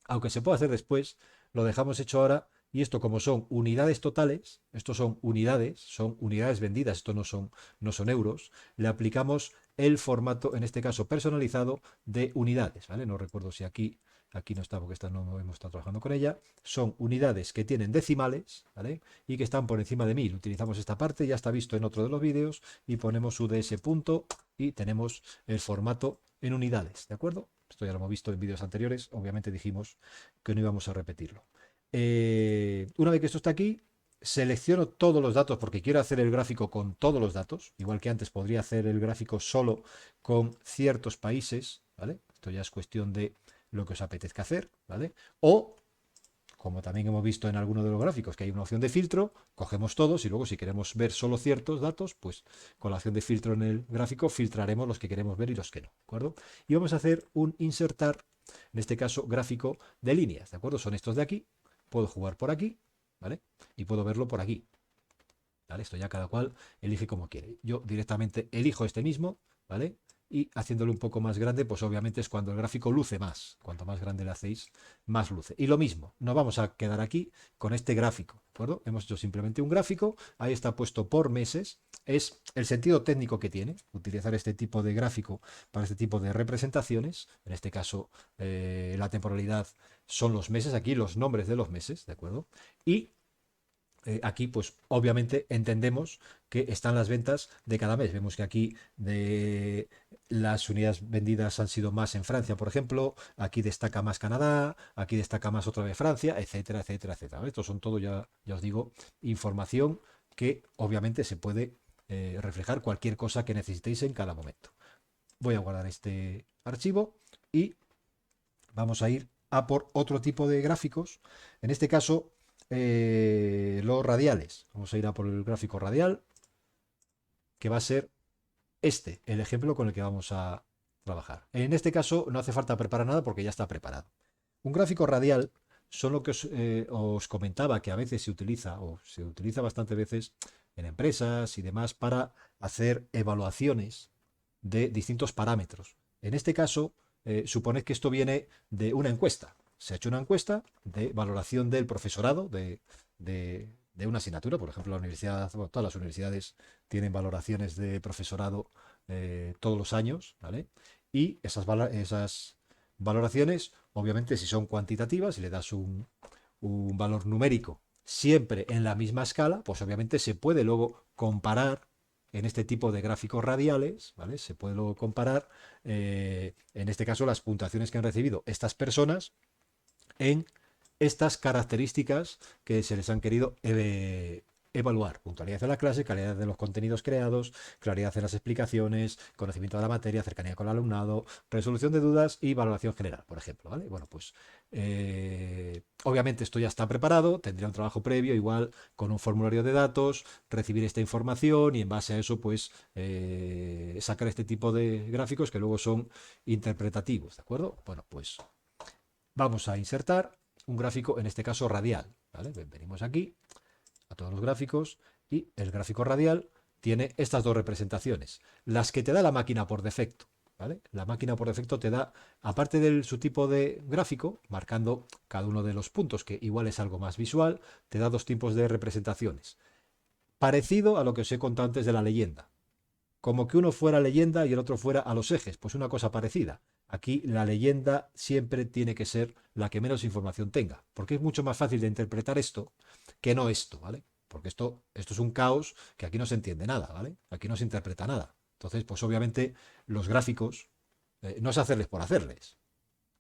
aunque se puede hacer después, lo dejamos hecho ahora. Y esto como son unidades totales, estos son unidades vendidas, esto no son euros, le aplicamos el formato, en este caso personalizado, de unidades, ¿vale? No recuerdo si aquí no está porque esta no hemos estado trabajando con ella. Son unidades que tienen decimales, ¿vale? Y que están por encima de 1000. Utilizamos esta parte, ya está visto en otro de los vídeos, y ponemos UDS punto y tenemos el formato en unidades, ¿de acuerdo? Esto ya lo hemos visto en vídeos anteriores, obviamente dijimos que no íbamos a repetirlo. Una vez que esto está aquí, selecciono todos los datos porque quiero hacer el gráfico con todos los datos, igual que antes podría hacer el gráfico solo con ciertos países, ¿vale? Esto ya es cuestión de lo que os apetezca hacer, ¿vale? O, como también hemos visto en alguno de los gráficos, que hay una opción de filtro, cogemos todos y luego si queremos ver solo ciertos datos, pues con la opción de filtro en el gráfico filtraremos los que queremos ver y los que no, ¿de acuerdo? Y vamos a hacer un insertar, en este caso gráfico de líneas, ¿de acuerdo? Son estos de aquí, puedo jugar por aquí, ¿vale? Y puedo verlo por aquí, ¿vale? Esto ya cada cual elige como quiere. Yo directamente elijo este mismo, ¿vale? Y haciéndolo un poco más grande, pues obviamente es cuando el gráfico luce más. Cuanto más grande le hacéis, más luce. Y lo mismo, no vamos a quedar aquí con este gráfico, ¿de acuerdo? Hemos hecho simplemente un gráfico, ahí está puesto por meses. Es el sentido técnico que tiene utilizar este tipo de gráfico para este tipo de representaciones. En este caso, la temporalidad son los meses, aquí los nombres de los meses, ¿de acuerdo? Y aquí, pues obviamente entendemos que están las ventas de cada mes. Vemos que aquí las unidades vendidas han sido más en Francia, por ejemplo. Aquí destaca más Canadá, aquí destaca más otra vez Francia, etcétera, etcétera, etcétera. Estos son todo, ya os digo, información que obviamente se puede reflejar cualquier cosa que necesitéis en cada momento. Voy a guardar este archivo y vamos a ir a por otro tipo de gráficos. En este caso, los radiales. Vamos a ir a por el gráfico radial, que va a ser este, el ejemplo con el que vamos a trabajar. En este caso no hace falta preparar nada porque ya está preparado. Un gráfico radial son lo que os comentaba que a veces se utiliza, o se utiliza bastantes veces en empresas y demás, para hacer evaluaciones de distintos parámetros. En este caso, suponed que esto viene de una encuesta. Se ha hecho una encuesta de valoración del profesorado de una asignatura. Por ejemplo, la universidad, bueno, todas las universidades tienen valoraciones de profesorado todos los años, ¿vale? Y esas valoraciones, obviamente, si son cuantitativas, si le das un valor numérico siempre en la misma escala, pues obviamente se puede luego comparar en este tipo de gráficos radiales, ¿vale? Se puede luego comparar, en este caso, las puntuaciones que han recibido estas personas en estas características que se les han querido evaluar. Puntualidad en la clase, calidad de los contenidos creados, claridad en las explicaciones, conocimiento de la materia, cercanía con el alumnado, resolución de dudas y valoración general, por ejemplo. ¿Vale? Bueno, pues obviamente esto ya está preparado, tendría un trabajo previo, igual con un formulario de datos, recibir esta información y en base a eso, pues sacar este tipo de gráficos que luego son interpretativos, ¿de acuerdo? Bueno, pues vamos a insertar un gráfico, en este caso radial. ¿Vale? Venimos aquí a todos los gráficos y el gráfico radial tiene estas dos representaciones, las que te da la máquina por defecto. ¿Vale? La máquina por defecto te da, aparte de su tipo de gráfico, marcando cada uno de los puntos, que igual es algo más visual, te da dos tipos de representaciones. Parecido a lo que os he contado antes de la leyenda. Como que uno fuera leyenda y el otro fuera a los ejes, pues una cosa parecida. Aquí la leyenda siempre tiene que ser la que menos información tenga, porque es mucho más fácil de interpretar esto que no esto, ¿vale? Porque esto es un caos que aquí no se entiende nada, ¿vale? Aquí no se interpreta nada. Entonces, pues obviamente los gráficos no es hacerles por hacerles.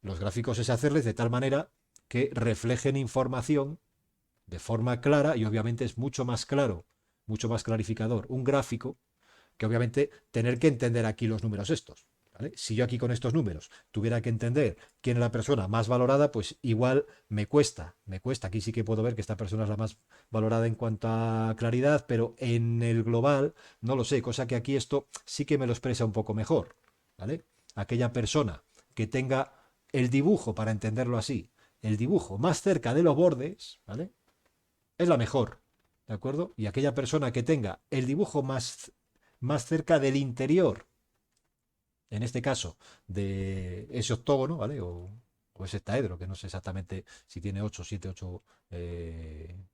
Los gráficos es hacerles de tal manera que reflejen información de forma clara y obviamente es mucho más claro, mucho más clarificador un gráfico que obviamente tener que entender aquí los números estos. ¿Vale? Si yo aquí con estos números tuviera que entender quién es la persona más valorada, pues igual me cuesta, me cuesta. Aquí sí que puedo ver que esta persona es la más valorada en cuanto a claridad, pero en el global no lo sé, cosa que aquí esto sí que me lo expresa un poco mejor. ¿Vale? Aquella persona que tenga el dibujo, para entenderlo así, el dibujo más cerca de los bordes, ¿vale? Es la mejor, ¿de acuerdo? Y aquella persona que tenga el dibujo más cerca del interior, en este caso, de ese octógono, ¿vale? O ese hectaedro, que no sé exactamente si tiene 8, 7, 8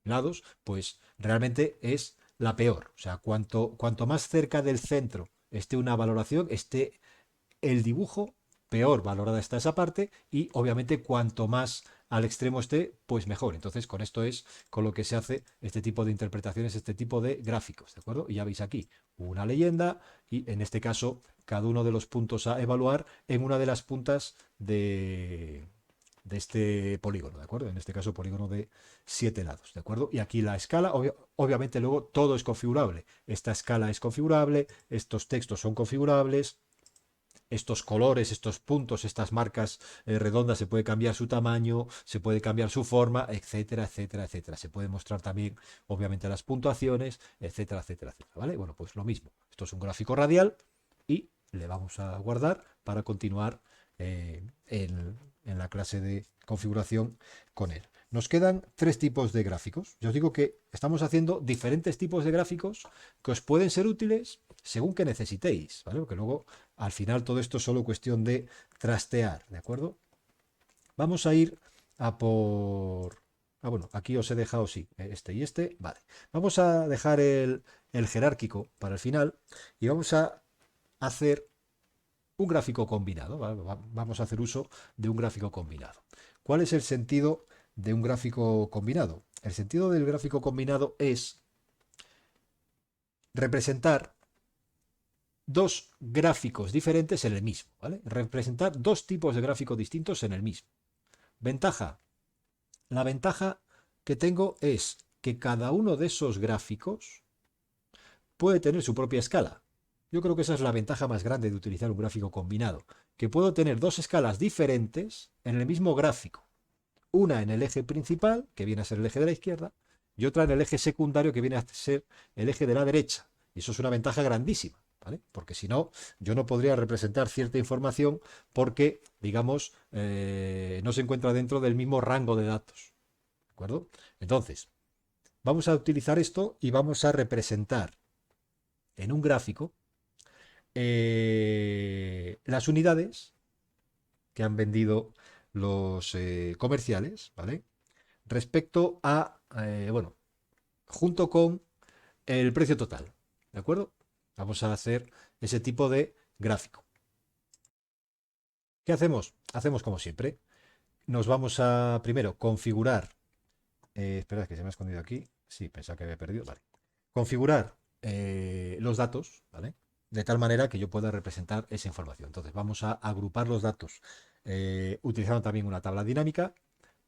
lados, pues realmente es la peor. O sea, cuanto más cerca del centro esté una valoración, esté el dibujo, peor valorada está esa parte y obviamente cuanto más al extremo esté, pues mejor. Entonces con esto es con lo que se hace este tipo de interpretaciones, este tipo de gráficos, ¿de acuerdo? Y ya veis aquí una leyenda y en este caso cada uno de los puntos a evaluar en una de las puntas de este polígono, ¿de acuerdo? En este caso polígono de 7 lados, ¿de acuerdo? Y aquí la escala, obviamente luego todo es configurable. Esta escala es configurable, estos textos son configurables, estos colores, estos puntos, estas marcas redondas, se puede cambiar su tamaño, se puede cambiar su forma, etcétera, etcétera, etcétera. Se puede mostrar también, obviamente, las puntuaciones, etcétera, etcétera, etcétera. ¿Vale? Bueno, pues lo mismo. Esto es un gráfico radial y le vamos a guardar para continuar en la clase de configuración con él. Nos quedan tres tipos de gráficos. Yo os digo que estamos haciendo diferentes tipos de gráficos que os pueden ser útiles según que necesitéis, ¿vale? Porque luego, al final, todo esto es solo cuestión de trastear, ¿de acuerdo? Vamos a ir a por... Ah, bueno, aquí os he dejado, sí, este y este, vale. Vamos a dejar el jerárquico para el final y vamos a hacer un gráfico combinado, ¿vale? Vamos a hacer uso de un gráfico combinado. ¿Cuál es el sentido de un gráfico combinado? El sentido del gráfico combinado es representar dos gráficos diferentes en el mismo, ¿vale? Representar dos tipos de gráficos distintos en el mismo. Ventaja. La ventaja que tengo es que cada uno de esos gráficos puede tener su propia escala. Yo creo que esa es la ventaja más grande de utilizar un gráfico combinado, que puedo tener dos escalas diferentes en el mismo gráfico. Una en el eje principal, que viene a ser el eje de la izquierda, y otra en el eje secundario, que viene a ser el eje de la derecha. Y eso es una ventaja grandísima. ¿vale? Porque si no, yo no podría representar cierta información porque, digamos, no se encuentra dentro del mismo rango de datos, ¿de acuerdo? Entonces, vamos a utilizar esto y vamos a representar en un gráfico las unidades que han vendido los comerciales, ¿vale? Respecto a, bueno, junto con el precio total, ¿de acuerdo? Vamos a hacer ese tipo de gráfico. ¿Qué hacemos? Hacemos como siempre. Nos vamos a primero configurar. Espera, que se me ha escondido aquí. Sí, pensaba que había perdido. Vale. Configurar los datos, ¿vale? De tal manera que yo pueda representar esa información. Entonces, vamos a agrupar los datos utilizando también una tabla dinámica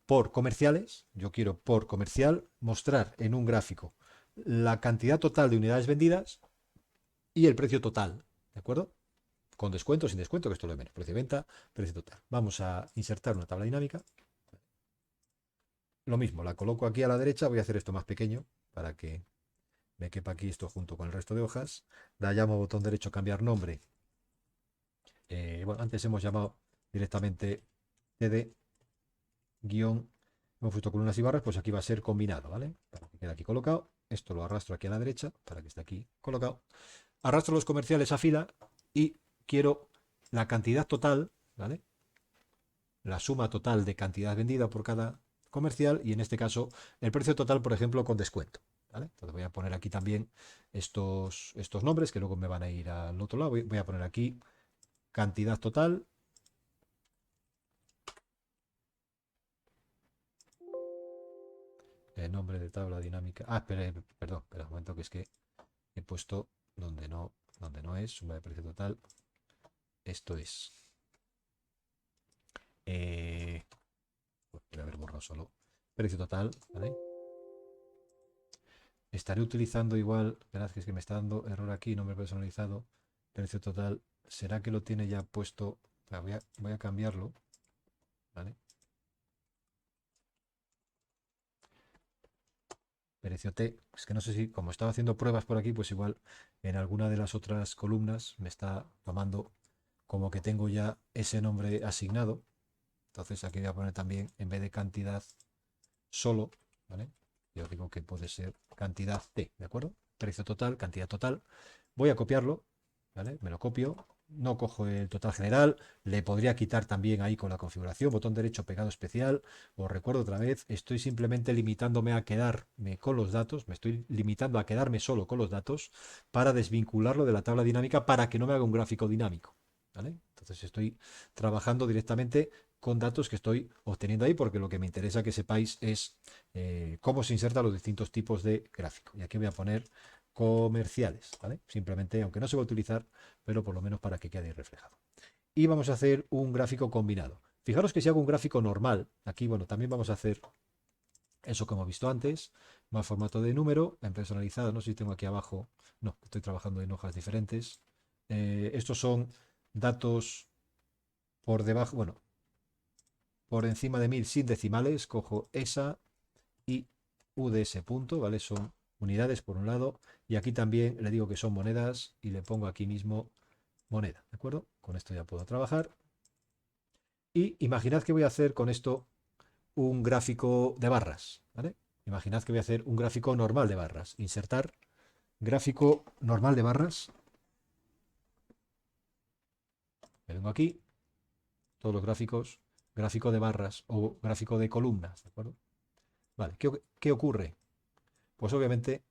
por comerciales. Yo quiero por comercial mostrar en un gráfico la cantidad total de unidades vendidas y el precio total, ¿de acuerdo? Con descuento, sin descuento, que esto es lo de menos. Precio de venta, precio total. Vamos a insertar una tabla dinámica. Lo mismo, la coloco aquí a la derecha. Voy a hacer esto más pequeño para que me quepa aquí esto junto con el resto de hojas. La llamo botón derecho, cambiar nombre. Bueno, antes hemos llamado directamente TD guión, hemos puesto columnas y barras, pues aquí va a ser combinado, ¿vale? Para que quede aquí colocado. Esto lo arrastro aquí a la derecha para que esté aquí colocado. Arrastro los comerciales a fila y quiero la cantidad total, ¿vale? La suma total de cantidad vendida por cada comercial y en este caso el precio total, por ejemplo, con descuento, ¿vale? Entonces voy a poner aquí también estos nombres que luego me van a ir al otro lado. Voy a poner aquí cantidad total. El nombre de tabla dinámica. Ah, perdón, espera un momento que es que he puesto donde no es, suma de precio total. Esto es. Voy a haber borrado solo. Precio total, ¿vale? Estaré utilizando igual, verás que es que me está dando error aquí, nombre personalizado, precio total. ¿Será que lo tiene ya puesto? Voy a cambiarlo, ¿vale? Precio T, es que no sé si, como estaba haciendo pruebas por aquí, pues igual en alguna de las otras columnas me está tomando como que tengo ya ese nombre asignado. Entonces aquí voy a poner también, en vez de cantidad solo, ¿vale? Yo digo que puede ser cantidad T, ¿de acuerdo? Precio total, cantidad total. Voy a copiarlo, ¿vale? Me lo copio. No cojo el total general. Le podría quitar también ahí con la configuración. Botón derecho, pegado especial. Os recuerdo otra vez, estoy simplemente limitándome a quedarme con los datos. Me estoy limitando a quedarme solo con los datos para desvincularlo de la tabla dinámica para que no me haga un gráfico dinámico, ¿vale? Entonces estoy trabajando directamente con datos que estoy obteniendo ahí porque lo que me interesa que sepáis es cómo se insertan los distintos tipos de gráfico. Y aquí voy a poner comerciales, ¿vale? Simplemente, aunque no se va a utilizar, pero por lo menos para que quede reflejado. Y vamos a hacer un gráfico combinado. Fijaros que si hago un gráfico normal, aquí, bueno, también vamos a hacer eso que hemos visto antes, más formato de número, en personalizado, no sé si tengo aquí abajo, no, estoy trabajando en hojas diferentes. Estos son datos por debajo, bueno, por encima de 1000 sin decimales, cojo esa y UDS punto, ¿vale? Son unidades por un lado y aquí también le digo que son monedas y le pongo aquí mismo moneda, ¿de acuerdo? Con esto ya puedo trabajar. Y imaginad que voy a hacer con esto un gráfico de barras, ¿vale? Imaginad que voy a hacer un gráfico normal de barras. Insertar gráfico normal de barras. Me vengo aquí, todos los gráficos, gráfico de barras o gráfico de columnas, ¿de acuerdo? Vale, ¿qué ocurre? Pues obviamente,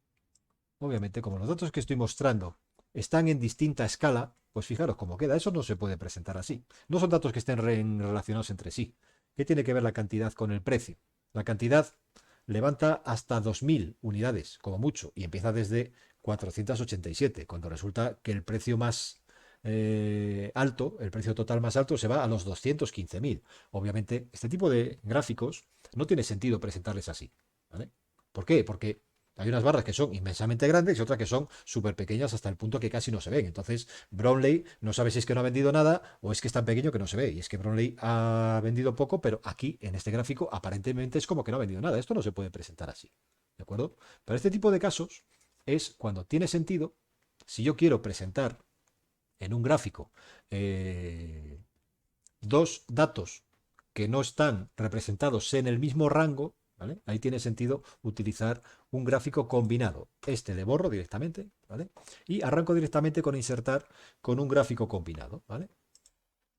como los datos que estoy mostrando están en distinta escala, pues fijaros cómo queda. Eso no se puede presentar así. No son datos que estén relacionados entre sí. ¿Qué tiene que ver la cantidad con el precio? La cantidad levanta hasta 2000 unidades, como mucho, y empieza desde 487, cuando resulta que el precio más alto, el precio total más alto, se va a los 215.000. Obviamente, este tipo de gráficos no tiene sentido presentarles así, ¿vale? ¿Por qué? Porque hay unas barras que son inmensamente grandes y otras que son súper pequeñas hasta el punto que casi no se ven. Entonces, Brownlee no sabe si es que no ha vendido nada o es que es tan pequeño que no se ve. Y es que Brownlee ha vendido poco, pero aquí, en este gráfico, aparentemente es como que no ha vendido nada. Esto no se puede presentar así. ¿De acuerdo? Pero este tipo de casos es cuando tiene sentido, si yo quiero presentar en un gráfico dos datos que no están representados en el mismo rango, ¿vale? Ahí tiene sentido utilizar un gráfico combinado. Este le borro directamente, ¿vale? Y arranco directamente con insertar con un gráfico combinado, ¿vale?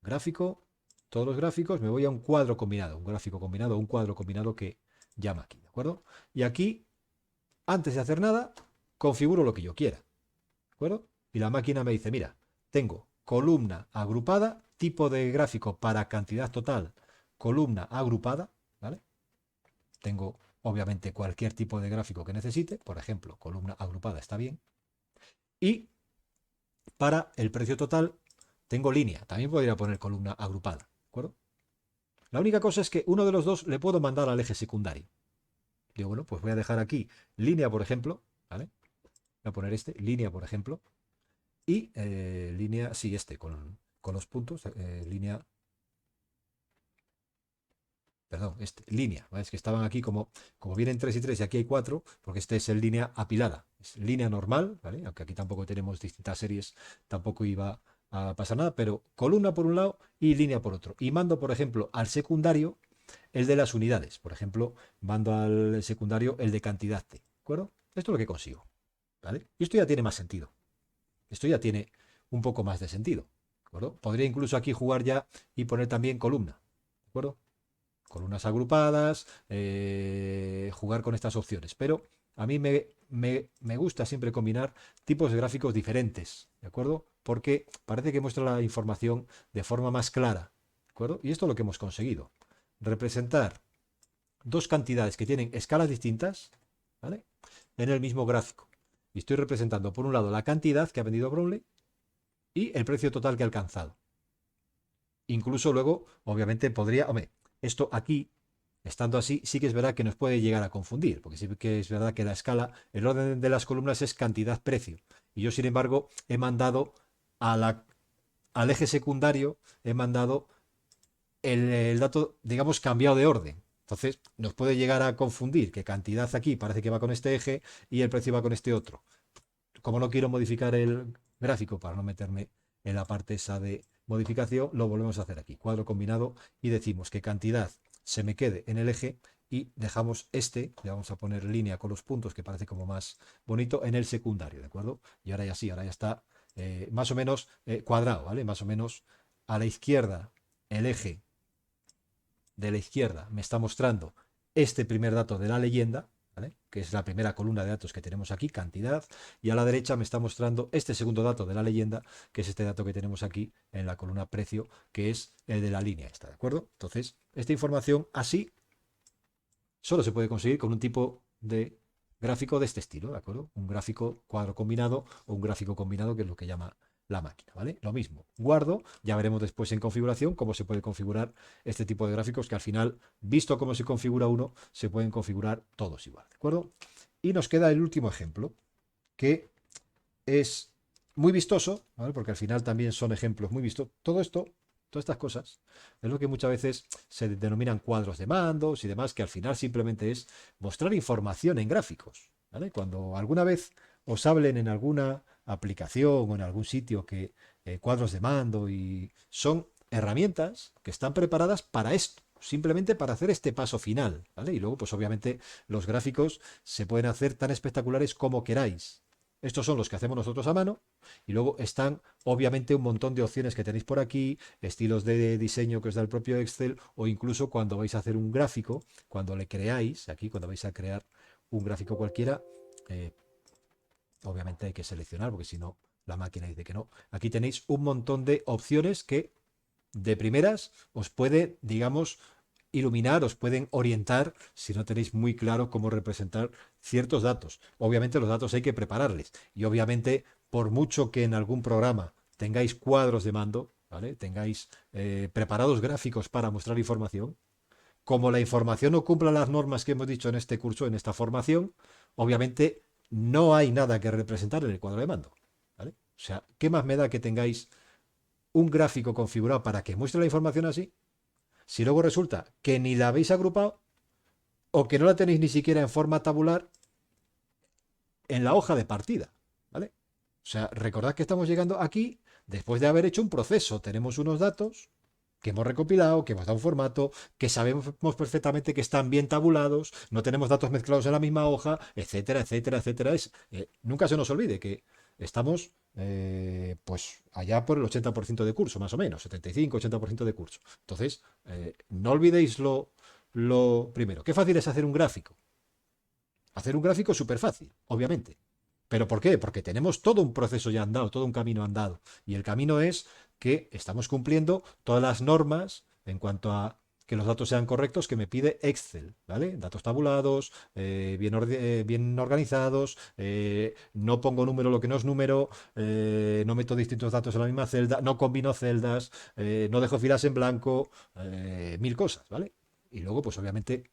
Gráfico, todos los gráficos, me voy a un cuadro combinado, un gráfico combinado, un cuadro combinado que llama aquí, ¿de acuerdo? Y aquí, antes de hacer nada, configuro lo que yo quiera, ¿de acuerdo? Y la máquina me dice, mira, tengo columna agrupada, tipo de gráfico para cantidad total, columna agrupada, ¿vale? Tengo obviamente cualquier tipo de gráfico que necesite, por ejemplo, columna agrupada está bien. Y para el precio total tengo línea, también podría poner columna agrupada, ¿de acuerdo? La única cosa es que uno de los dos le puedo mandar al eje secundario. Digo, bueno, pues voy a dejar aquí línea, por ejemplo, ¿vale? Voy a poner este, línea, por ejemplo, y línea, sí, este, con los puntos, línea, perdón, este, línea, ¿vale? Es que estaban aquí como vienen 3 y 3 y aquí hay 4, porque este es el línea apilada, es línea normal, ¿vale? Aunque aquí tampoco tenemos distintas series, tampoco iba a pasar nada, pero columna por un lado y línea por otro. Y mando, por ejemplo, al secundario el de las unidades, por ejemplo, mando al secundario el de cantidad T, ¿de acuerdo? Esto es lo que consigo, ¿vale? Y esto ya tiene más sentido, esto ya tiene un poco más de sentido, ¿de acuerdo? Podría incluso aquí jugar ya y poner también columna, ¿de acuerdo? Columnas agrupadas, jugar con estas opciones. Pero a mí me gusta siempre combinar tipos de gráficos diferentes, ¿de acuerdo? Porque parece que muestra la información de forma más clara, ¿de acuerdo? Y esto es lo que hemos conseguido. Representar dos cantidades que tienen escalas distintas, ¿vale? En el mismo gráfico. Y estoy representando, por un lado, la cantidad que ha vendido Brownlee y el precio total que ha alcanzado. Incluso luego, obviamente, podría, hombre, esto aquí, estando así, sí que es verdad que nos puede llegar a confundir, porque sí que es verdad que la escala, el orden de las columnas es cantidad-precio. Y yo, sin embargo, he mandado al eje secundario, he mandado el dato, digamos, cambiado de orden. Entonces, nos puede llegar a confundir que cantidad aquí parece que va con este eje y el precio va con este otro. Como no quiero modificar el gráfico para no meterme en la parte esa de modificación, lo volvemos a hacer aquí, cuadro combinado, y decimos que cantidad se me quede en el eje y dejamos este, le vamos a poner línea con los puntos que parece como más bonito, en el secundario, ¿de acuerdo? Y ahora ya sí, ahora ya está más o menos cuadrado, ¿vale? Más o menos a la izquierda, el eje de la izquierda me está mostrando este primer dato de la leyenda, ¿vale? Que es la primera columna de datos que tenemos aquí, cantidad, y a la derecha me está mostrando este segundo dato de la leyenda, que es este dato que tenemos aquí en la columna precio, que es el de la línea esta, ¿de acuerdo? Entonces, esta información así solo se puede conseguir con un tipo de gráfico de este estilo, ¿de acuerdo? Un gráfico cuadro combinado o un gráfico combinado, que es lo que llama la máquina, ¿vale? Lo mismo, guardo, ya veremos después en configuración cómo se puede configurar este tipo de gráficos, que al final, visto cómo se configura uno, se pueden configurar todos igual, ¿de acuerdo? Y nos queda el último ejemplo, que es muy vistoso, ¿vale? Porque al final también son ejemplos muy vistos. Todo esto, todas estas cosas, es lo que muchas veces se denominan cuadros de mandos y demás, que al final simplemente es mostrar información en gráficos, ¿vale? Cuando alguna vez os hablen en alguna aplicación o en algún sitio que cuadros de mando y son herramientas que están preparadas para esto, simplemente para hacer este paso final, ¿vale? Y luego, pues obviamente, los gráficos se pueden hacer tan espectaculares como queráis. Estos son los que hacemos nosotros a mano y luego están obviamente un montón de opciones que tenéis por aquí, estilos de diseño que os da el propio Excel, o incluso cuando vais a hacer un gráfico, cuando le creáis, aquí cuando vais a crear un gráfico cualquiera, eh, obviamente hay que seleccionar porque si no la máquina dice que no. Aquí tenéis un montón de opciones que de primeras os puede, digamos, iluminar, os pueden orientar si no tenéis muy claro cómo representar ciertos datos. Obviamente los datos hay que prepararles y obviamente por mucho que en algún programa tengáis cuadros de mando, ¿vale? Tengáis preparados gráficos para mostrar información, como la información no cumpla las normas que hemos dicho en este curso, en esta formación, obviamente no hay nada que representar en el cuadro de mando, ¿vale? O sea, ¿qué más me da que tengáis un gráfico configurado para que muestre la información así, si luego resulta que ni la habéis agrupado o que no la tenéis ni siquiera en forma tabular en la hoja de partida, ¿vale? O sea, recordad que estamos llegando aquí Después de haber hecho un proceso, tenemos unos datos que hemos recopilado, que hemos dado un formato, que sabemos perfectamente que están bien tabulados, no tenemos datos mezclados en la misma hoja, etcétera, etcétera, etcétera. Nunca se nos olvide que estamos pues allá por el 80% de curso, más o menos, 75-80% de curso. Entonces, no olvidéis lo primero. Qué fácil es hacer un gráfico. Hacer un gráfico es súper fácil, obviamente. ¿Pero por qué? Porque tenemos todo un proceso ya andado, todo un camino andado. Y el camino es que estamos cumpliendo todas las normas en cuanto a que los datos sean correctos que me pide Excel, ¿vale? Datos tabulados, bien organizados, no pongo número lo que no es número, no meto distintos datos en la misma celda, no combino celdas, no dejo filas en blanco, mil cosas, ¿vale? Y luego, pues obviamente,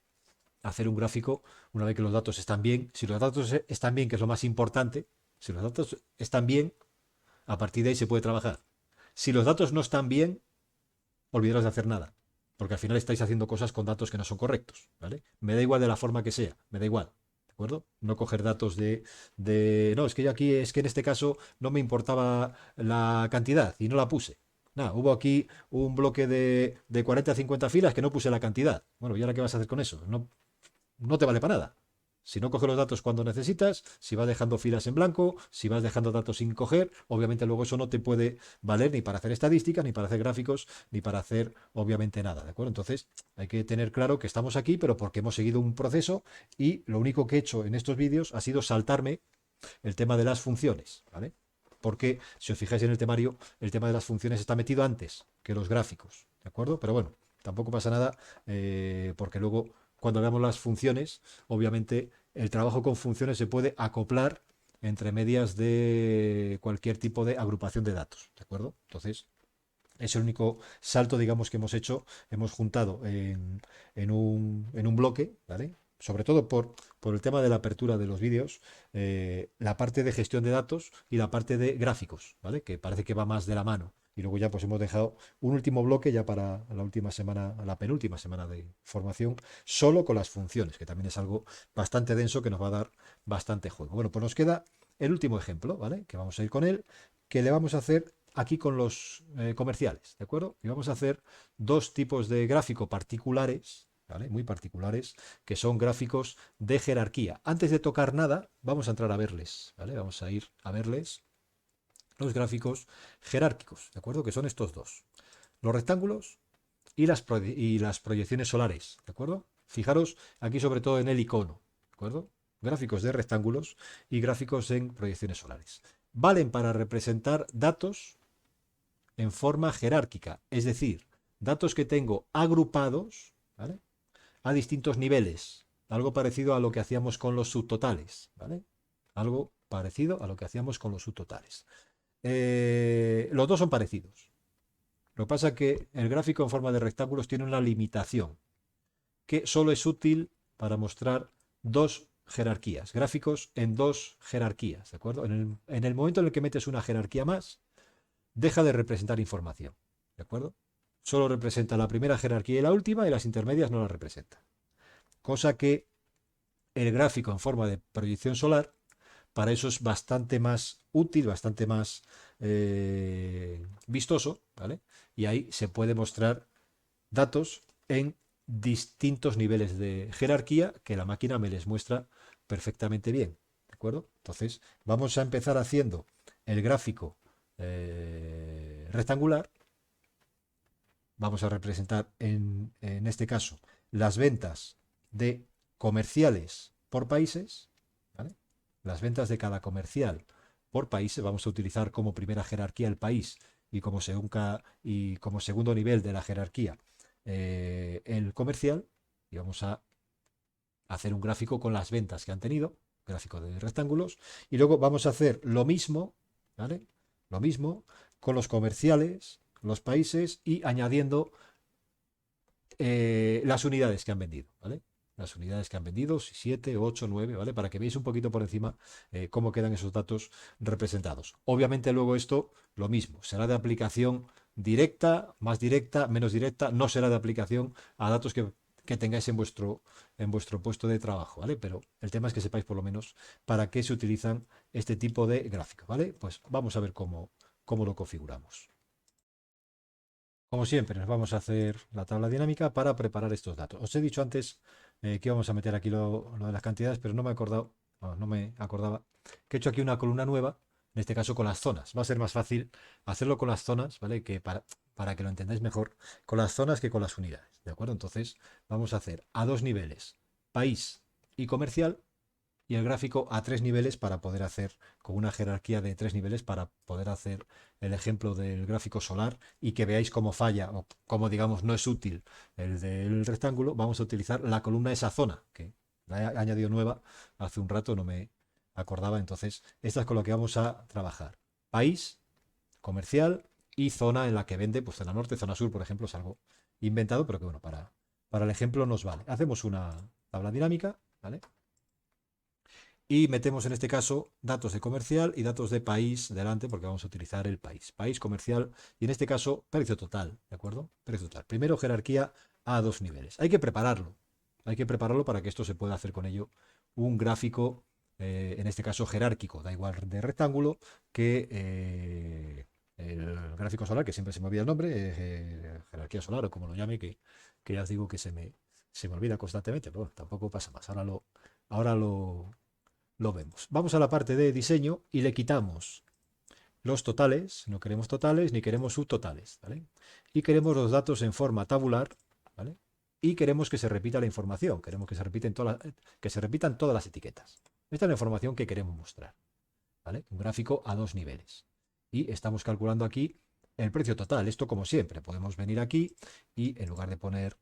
hacer un gráfico una vez que los datos están bien. Si los datos están bien, que es lo más importante, si los datos están bien, a partir de ahí se puede trabajar. Si los datos no están bien, olvidaros de hacer nada, porque al final estáis haciendo cosas con datos que no son correctos, ¿vale? Me da igual de la forma que sea, me da igual. ¿De acuerdo? No coger datos no, es que yo aquí, es que en este caso no me importaba la cantidad y no la puse. Nada, hubo aquí un bloque de 40 a 50 filas que no puse la cantidad. Bueno, ¿y ahora qué vas a hacer con eso? No te vale para nada. Si no coges los datos cuando necesitas, si vas dejando filas en blanco, si vas dejando datos sin coger, obviamente luego eso no te puede valer ni para hacer estadísticas, ni para hacer gráficos, ni para hacer obviamente nada, ¿de acuerdo? Entonces hay que tener claro que estamos aquí, pero porque hemos seguido un proceso y lo único que he hecho en estos vídeos ha sido saltarme el tema de las funciones, ¿vale? Porque si os fijáis en el temario, el tema de las funciones está metido antes que los gráficos, ¿de acuerdo? Pero bueno, tampoco pasa nada porque luego cuando veamos las funciones, obviamente el trabajo con funciones se puede acoplar entre medias de cualquier tipo de agrupación de datos, ¿de acuerdo? Entonces, es el único salto, digamos, que hemos hecho, hemos juntado en un bloque, ¿vale? Sobre todo por el tema de la apertura de los vídeos, la parte de gestión de datos y la parte de gráficos, ¿vale? Que parece que va más de la mano. Y luego ya pues hemos dejado un último bloque ya para la última semana, la penúltima semana de formación, solo con las funciones, que también es algo bastante denso que nos va a dar bastante juego. Bueno, pues nos queda el último ejemplo, ¿vale? Que vamos a ir con él, que le vamos a hacer aquí con los comerciales, ¿de acuerdo? Y vamos a hacer dos tipos de gráfico particulares, ¿vale? Muy particulares, que son gráficos de jerarquía. Antes de tocar nada, vamos a entrar a verles, ¿vale? Vamos a ir a verles los gráficos jerárquicos, ¿de acuerdo? Que son estos dos. Los rectángulos y las proyecciones solares, ¿de acuerdo? Fijaros aquí sobre todo en el icono, ¿de acuerdo? Gráficos de rectángulos y gráficos en proyecciones solares. Valen para representar datos en forma jerárquica, es decir, datos que tengo agrupados, ¿vale? A distintos niveles, algo parecido a lo que hacíamos con los subtotales, ¿vale? Algo parecido a lo que hacíamos con los subtotales. Los dos son parecidos. Lo que pasa es que el gráfico en forma de rectángulos tiene una limitación, que solo es útil para mostrar dos jerarquías, gráficos en dos jerarquías, ¿de acuerdo? En el momento en el que metes una jerarquía más, deja de representar información, ¿de acuerdo? Solo representa la primera jerarquía y la última, y las intermedias no las representa. Cosa que el gráfico en forma de proyección solar, para eso es bastante más útil, bastante más vistoso, ¿vale? Y ahí se puede mostrar datos en distintos niveles de jerarquía que la máquina me les muestra perfectamente bien, ¿de acuerdo? Entonces, vamos a empezar haciendo el gráfico rectangular. Vamos a representar en este caso las ventas de comerciales por países, ¿vale? Las ventas de cada comercial por países. Vamos a utilizar como primera jerarquía el país y como segundo nivel de la jerarquía el comercial. Y vamos a hacer un gráfico con las ventas que han tenido, gráfico de rectángulos. Y luego vamos a hacer lo mismo, ¿vale? Lo mismo con los comerciales, los países, y añadiendo las unidades que han vendido, ¿vale? Las unidades que han vendido, 7, 8, 9, ¿vale? Para que veáis un poquito por encima cómo quedan esos datos representados. Obviamente luego esto, lo mismo, será de aplicación directa, más directa, menos directa, no será de aplicación a datos que tengáis en vuestro puesto de trabajo, ¿vale? Pero el tema es que sepáis por lo menos para qué se utilizan este tipo de gráficos, ¿vale? Pues vamos a ver cómo lo configuramos. Como siempre, nos vamos a hacer la tabla dinámica para preparar estos datos. Os he dicho antes que íbamos a meter aquí lo de las cantidades, pero no me he acordado, no me acordaba que he hecho aquí una columna nueva, en este caso con las zonas. Va a ser más fácil hacerlo con las zonas, ¿vale? Que para que lo entendáis mejor, con las zonas que con las unidades, ¿de acuerdo? Entonces, vamos a hacer a dos niveles, país y comercial, y el gráfico a tres niveles para poder hacer, con una jerarquía de tres niveles para poder hacer el ejemplo del gráfico solar y que veáis cómo falla o cómo digamos no es útil el del rectángulo. Vamos a utilizar la columna esa zona, que la he añadido nueva hace un rato, no me acordaba. Entonces, esta es con lo que vamos a trabajar. País, comercial y zona en la que vende, pues zona norte, zona sur, por ejemplo, es algo inventado, pero que bueno, para el ejemplo nos vale. Hacemos una tabla dinámica, ¿vale? Y metemos en este caso datos de comercial y datos de país delante porque vamos a utilizar el país. País comercial y en este caso precio total, ¿de acuerdo? Precio total. Primero jerarquía a dos niveles. Hay que prepararlo. Hay que prepararlo para que esto se pueda hacer con ello un gráfico, en este caso jerárquico, da igual de rectángulo, que el gráfico solar, que siempre se me olvida el nombre, jerarquía solar o como lo llame, que ya os digo que se me olvida constantemente, pero bueno, tampoco pasa más. Ahora lo vemos. Vamos a la parte de diseño y le quitamos los totales, no queremos totales ni queremos subtotales, ¿vale? Y queremos los datos en forma tabular, ¿vale? Y queremos que se repita la información, queremos que se repitan todas las etiquetas. Esta es la información que queremos mostrar, ¿vale? Un gráfico a dos niveles. Y estamos calculando aquí el precio total. Esto como siempre, podemos venir aquí y en lugar de poner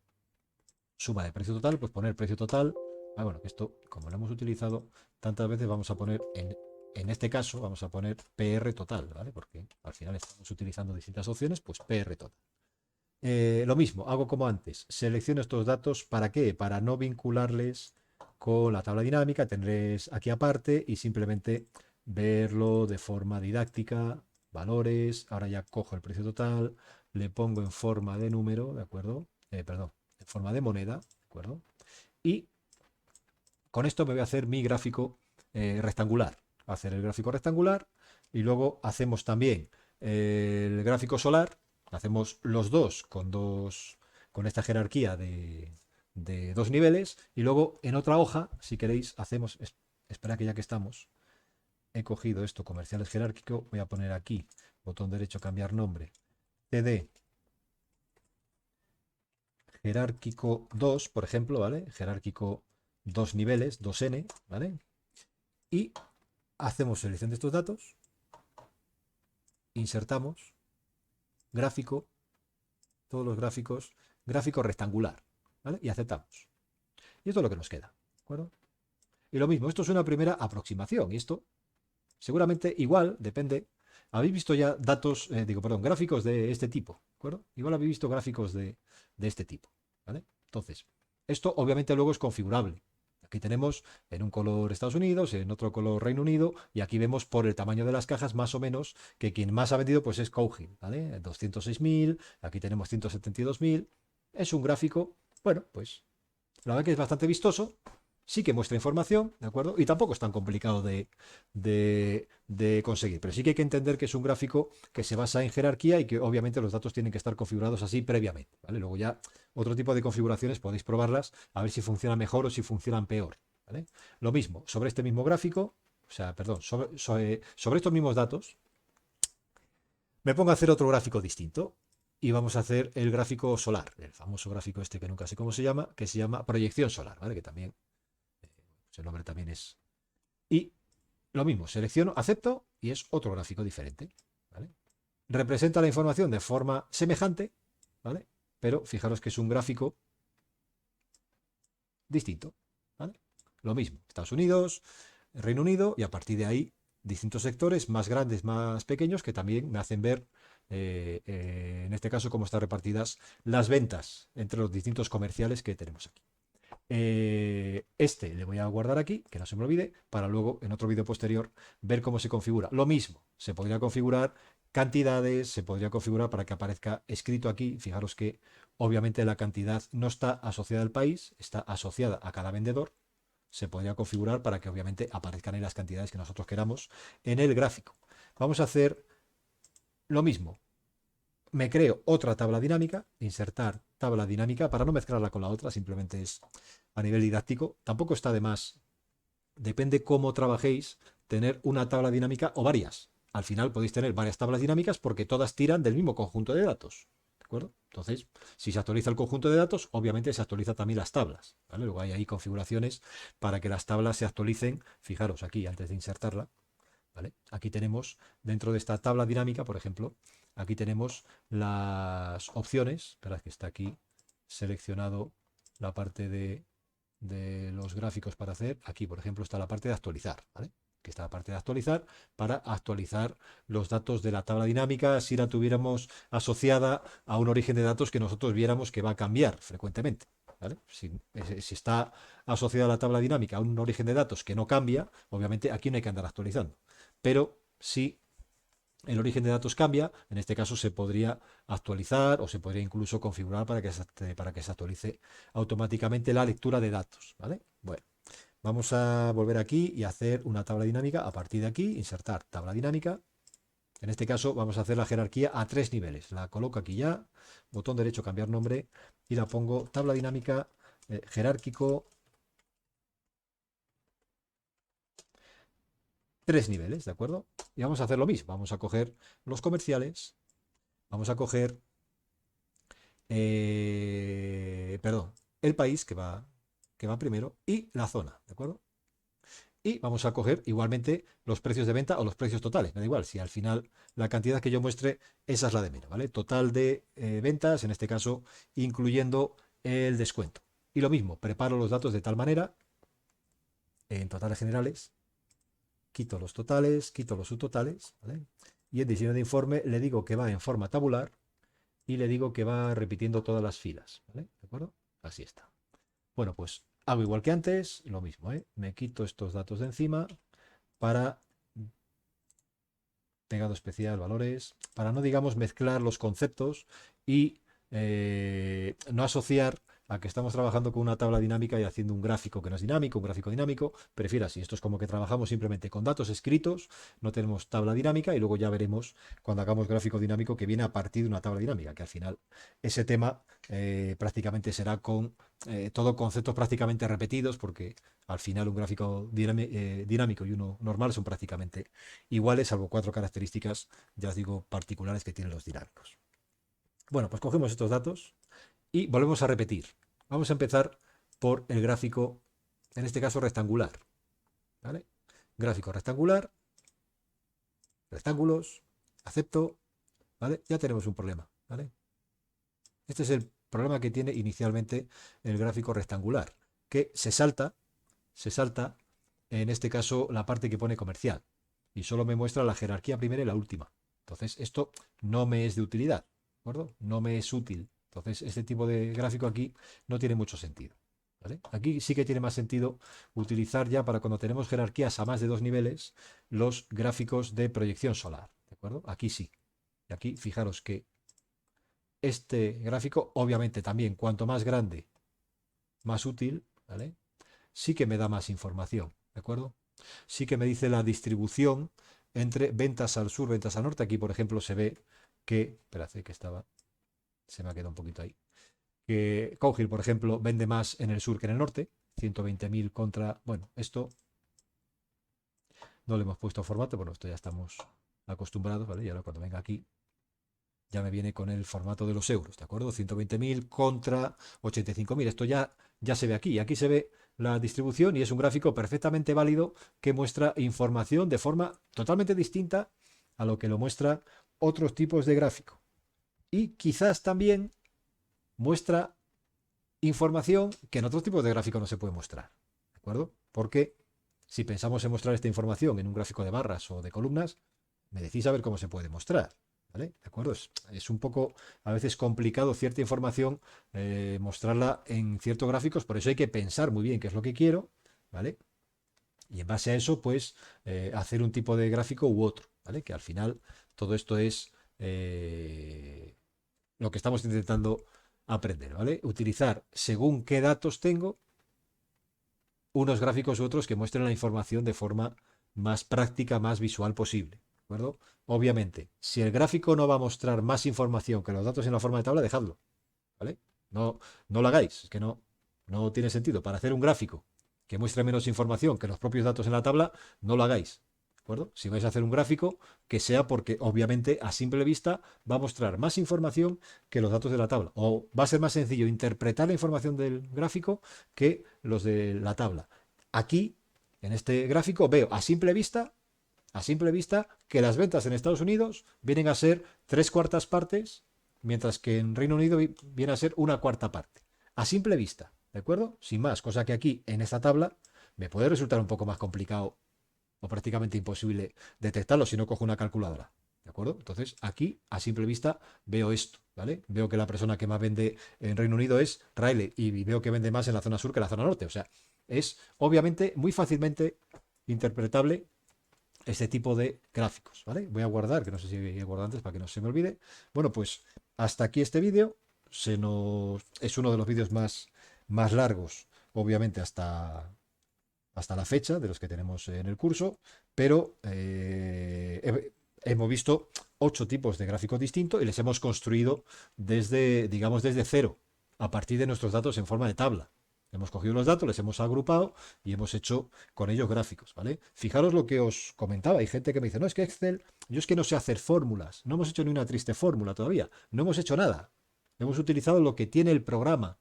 suma de precio total, pues poner precio total. Bueno, esto, como lo hemos utilizado tantas veces, vamos a poner en este caso, vamos a poner PR total, ¿vale? Porque al final estamos utilizando distintas opciones, pues PR total. Lo mismo, hago como antes, selecciono estos datos, ¿para qué? Para no vincularles con la tabla dinámica, tendréis aquí aparte y simplemente verlo de forma didáctica, valores, ahora ya cojo el precio total, le pongo en forma de número, ¿de acuerdo? Perdón, en forma de moneda, ¿de acuerdo? Y con esto me voy a hacer mi gráfico rectangular. Hacer el gráfico rectangular y luego hacemos también el gráfico solar. Hacemos los dos con esta jerarquía de dos niveles. Y luego en otra hoja, si queréis, hacemos. Espera que ya que estamos, he cogido esto, comerciales jerárquico. Voy a poner aquí, botón derecho, cambiar nombre. CD jerárquico 2, por ejemplo, ¿vale? Jerárquico 2 niveles, 2N, ¿vale? Y hacemos selección de estos datos, insertamos, gráfico, todos los gráficos, gráfico rectangular, ¿vale? Y aceptamos. Y esto es lo que nos queda, ¿de acuerdo? Y lo mismo, esto es una primera aproximación, y esto seguramente igual, depende. Habéis visto ya datos, gráficos de este tipo, ¿de acuerdo? Igual habéis visto gráficos de este tipo, ¿vale? Entonces, esto obviamente luego es configurable. Aquí tenemos en un color Estados Unidos, en otro color Reino Unido, y aquí vemos por el tamaño de las cajas más o menos que quien más ha vendido pues es Cougin, ¿vale? 206.000, aquí tenemos 172.000. Es un gráfico, bueno, pues la verdad que es bastante vistoso, sí que muestra información, ¿de acuerdo? Y tampoco es tan complicado de conseguir, pero sí que hay que entender que es un gráfico que se basa en jerarquía y que obviamente los datos tienen que estar configurados así previamente, ¿vale? Luego ya otro tipo de configuraciones podéis probarlas a ver si funcionan mejor o si funcionan peor, ¿vale? Lo mismo, sobre este mismo gráfico, o sea, perdón, sobre estos mismos datos, me pongo a hacer otro gráfico distinto y vamos a hacer el gráfico solar, el famoso gráfico este que nunca sé cómo se llama, que se llama proyección solar, ¿vale? Que también, pues el nombre también es. Y lo mismo, selecciono, acepto y es otro gráfico diferente, ¿vale? Representa la información de forma semejante, ¿vale? Pero fijaros que es un gráfico distinto, ¿vale? Lo mismo, Estados Unidos, Reino Unido y a partir de ahí distintos sectores más grandes, más pequeños que también me hacen ver en este caso cómo están repartidas las ventas entre los distintos comerciales que tenemos aquí. Este le voy a guardar aquí, que no se me olvide, para luego en otro vídeo posterior ver cómo se configura. Lo mismo, se podría configurar cantidades, se podría configurar para que aparezca escrito aquí. Fijaros que obviamente la cantidad no está asociada al país, está asociada a cada vendedor. Se podría configurar para que obviamente aparezcan ahí las cantidades que nosotros queramos en el gráfico. Vamos a hacer Lo mismo, me creo otra tabla dinámica, insertar tabla dinámica, para no mezclarla con la otra, simplemente es a nivel didáctico. Tampoco está de más, depende cómo trabajéis, tener una tabla dinámica o varias. Al final podéis tener varias tablas dinámicas porque todas tiran del mismo conjunto de datos. ¿De acuerdo? Entonces, si se actualiza el conjunto de datos, obviamente se actualiza también las tablas. ¿Vale? Luego hay ahí configuraciones para que las tablas se actualicen. Fijaros aquí, antes de insertarla, ¿vale? Aquí tenemos, dentro de esta tabla dinámica, por ejemplo, aquí tenemos las opciones. Esperad que está aquí seleccionado la parte de los gráficos para hacer. Aquí, por ejemplo, está la parte de actualizar, ¿vale? Que está la parte de actualizar para actualizar los datos de la tabla dinámica si la tuviéramos asociada a un origen de datos que nosotros viéramos que va a cambiar frecuentemente. ¿Vale? Si está asociada la tabla dinámica a un origen de datos que no cambia, obviamente aquí no hay que andar actualizando. Pero si el origen de datos cambia, en este caso se podría actualizar o se podría incluso configurar para que se actualice automáticamente la lectura de datos, ¿vale? Bueno, vamos a volver aquí y hacer una tabla dinámica. A partir de aquí, insertar tabla dinámica. En este caso vamos a hacer la jerarquía a 3 niveles. La coloco aquí ya, botón derecho, cambiar nombre, y la pongo tabla dinámica jerárquico 3 niveles, ¿de acuerdo? Y vamos a hacer lo mismo. Vamos a coger los comerciales, vamos a coger perdón, el país que va primero y la zona, ¿de acuerdo? Y vamos a coger igualmente los precios de venta o los precios totales, me da igual, si al final la cantidad que yo muestre, esa es la de menos, ¿vale? Total de ventas, en este caso, incluyendo el descuento. Y lo mismo, preparo los datos de tal manera, en totales generales, quito los totales, quito los subtotales, ¿vale? Y en diseño de informe le digo que va en forma tabular y le digo que va repitiendo todas las filas, ¿vale? ¿De acuerdo? Así está. Bueno, pues hago igual que antes, lo mismo, ¿eh? Me quito estos datos de encima para pegado especial, valores, para no, digamos, mezclar los conceptos y no asociar a que estamos trabajando con una tabla dinámica y haciendo un gráfico que no es dinámico, un gráfico dinámico. Prefiero así. Esto es como que trabajamos simplemente con datos escritos, no tenemos tabla dinámica y luego ya veremos cuando hagamos gráfico dinámico que viene a partir de una tabla dinámica, que al final ese tema prácticamente será con todo conceptos prácticamente repetidos porque al final un gráfico dinámico y uno normal son prácticamente iguales, salvo 4 características, ya os digo, particulares que tienen los dinámicos. Bueno, pues cogemos estos datos y volvemos a repetir. Vamos a empezar por el gráfico, en este caso rectangular. ¿Vale? Gráfico rectangular, rectángulos, acepto, ¿vale? Ya tenemos un problema, ¿vale? Este es el problema que tiene inicialmente el gráfico rectangular, que se salta, en este caso, la parte que pone comercial. Y solo me muestra la jerarquía primera y la última. Entonces, esto no me es de utilidad, ¿de acuerdo? No me es útil. Entonces, este tipo de gráfico aquí no tiene mucho sentido. ¿Vale? Aquí sí que tiene más sentido utilizar ya para cuando tenemos jerarquías a más de 2 niveles los gráficos de proyección solar. ¿De acuerdo? Aquí sí. Y aquí fijaros que este gráfico, obviamente también, cuanto más grande, más útil, ¿vale? Sí que me da más información, ¿de acuerdo? Sí que me dice la distribución entre ventas al sur, ventas al norte. Aquí, por ejemplo, se ve que, espérate, que estaba, se me ha quedado un poquito ahí, que Cougil, por ejemplo, vende más en el sur que en el norte, 120.000 contra, bueno, esto no le hemos puesto formato, bueno, esto ya estamos acostumbrados, ¿vale? Y ahora cuando venga aquí, ya me viene con el formato de los euros, ¿de acuerdo? 120.000 contra 85.000. Esto ya se ve aquí. Aquí se ve la distribución y es un gráfico perfectamente válido que muestra información de forma totalmente distinta a lo que lo muestra otros tipos de gráfico. Y quizás también muestra información que en otros tipos de gráfico no se puede mostrar. ¿De acuerdo? Porque si pensamos en mostrar esta información en un gráfico de barras o de columnas, me decís a ver cómo se puede mostrar. ¿Vale? ¿De acuerdo? Es un poco a veces complicado cierta información mostrarla en ciertos gráficos, por eso hay que pensar muy bien qué es lo que quiero, ¿vale? Y en base a eso, pues, hacer un tipo de gráfico u otro, ¿vale? Que al final todo esto es lo que estamos intentando aprender, ¿vale? Utilizar según qué datos tengo, unos gráficos u otros que muestren la información de forma más práctica, más visual posible. acuerdo? Obviamente, si el gráfico no va a mostrar más información que los datos en la forma de tabla, dejadlo, ¿vale? No, no lo hagáis, es que no tiene sentido. Para hacer un gráfico que muestre menos información que los propios datos en la tabla, no lo hagáis, ¿de acuerdo? Si vais a hacer un gráfico, que sea porque obviamente a simple vista va a mostrar más información que los datos de la tabla. O va a ser más sencillo interpretar la información del gráfico que los de la tabla. Aquí, en este gráfico, veo a simple vista, que las ventas en Estados Unidos vienen a ser 3/4 partes, mientras que en Reino Unido viene a ser 1/4 parte. A simple vista, ¿de acuerdo? Sin más, cosa que aquí, en esta tabla, me puede resultar un poco más complicado o prácticamente imposible detectarlo si no cojo una calculadora. ¿De acuerdo? Entonces, aquí, a simple vista, veo esto, ¿vale? Veo que la persona que más vende en Reino Unido es Riley y veo que vende más en la zona sur que en la zona norte. O sea, es obviamente muy fácilmente interpretable este tipo de gráficos, ¿vale? Voy a guardar, que no sé si he guardado antes para que no se me olvide. Bueno, pues hasta aquí este vídeo. Es uno de los vídeos más largos, obviamente, hasta la fecha de los que tenemos en el curso, pero hemos visto 8 tipos de gráficos distintos y les hemos construido desde, digamos, desde cero, a partir de nuestros datos en forma de tabla. Hemos cogido los datos, les hemos agrupado y hemos hecho con ellos gráficos, ¿vale? Fijaros lo que os comentaba. Hay gente que me dice, no, es que Excel, yo es que no sé hacer fórmulas. No hemos hecho ni una triste fórmula todavía. No hemos hecho nada. Hemos utilizado lo que tiene el programa.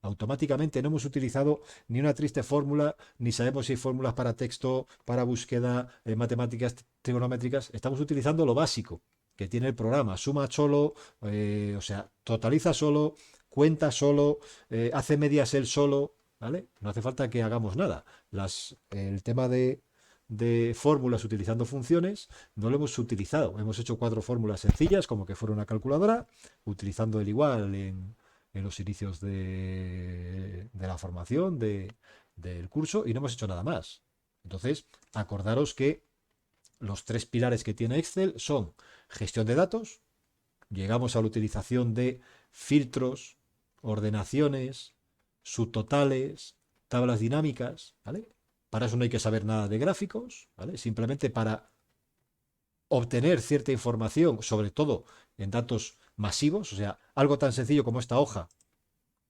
Automáticamente no hemos utilizado ni una triste fórmula, ni sabemos si hay fórmulas para texto, para búsqueda, matemáticas trigonométricas. Estamos utilizando lo básico que tiene el programa. Suma solo, o sea, totaliza solo, cuenta solo, hace medias él solo, ¿vale? No hace falta que hagamos nada. El tema de fórmulas utilizando funciones no lo hemos utilizado. Hemos hecho 4 fórmulas sencillas, como que fuera una calculadora, utilizando el igual en los inicios de la formación del curso y no hemos hecho nada más. Entonces, acordaros que los 3 pilares que tiene Excel son gestión de datos, llegamos a la utilización de filtros, ordenaciones, subtotales, tablas dinámicas, ¿vale? Para eso no hay que saber nada de gráficos, ¿vale? Simplemente para obtener cierta información, sobre todo en datos masivos, o sea, algo tan sencillo como esta hoja,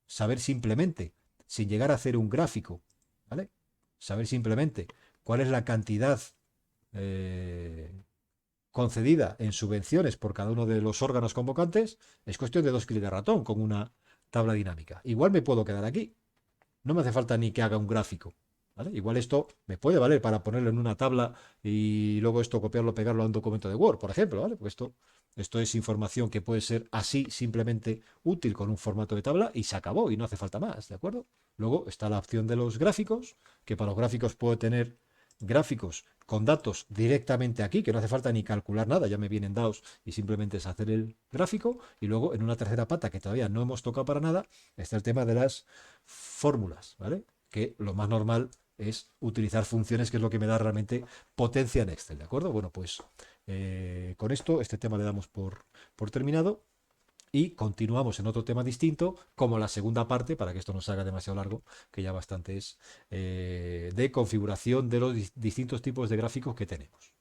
saber simplemente, sin llegar a hacer un gráfico, ¿vale? Saber simplemente cuál es la cantidad eh, concedida en subvenciones por cada uno de los órganos convocantes, es cuestión de 2 clics de ratón con una tabla dinámica. Igual me puedo quedar aquí. No me hace falta ni que haga un gráfico. ¿Vale? Igual esto me puede valer para ponerlo en una tabla y luego esto copiarlo, pegarlo a un documento de Word, por ejemplo, ¿vale? Porque esto es información que puede ser así simplemente útil con un formato de tabla y se acabó y no hace falta más, ¿de acuerdo? Luego está la opción de los gráficos, que para los gráficos puedo tener gráficos con datos directamente aquí, que no hace falta ni calcular nada, ya me vienen dados y simplemente es hacer el gráfico. Y luego en una tercera pata que todavía no hemos tocado para nada, está el tema de las fórmulas, ¿vale? Que lo más normal es utilizar funciones, que es lo que me da realmente potencia en Excel, ¿de acuerdo? Bueno, pues con esto, este tema le damos por terminado y continuamos en otro tema distinto, como la segunda parte, para que esto no se haga demasiado largo, que ya bastante es, de configuración de los distintos tipos de gráficos que tenemos.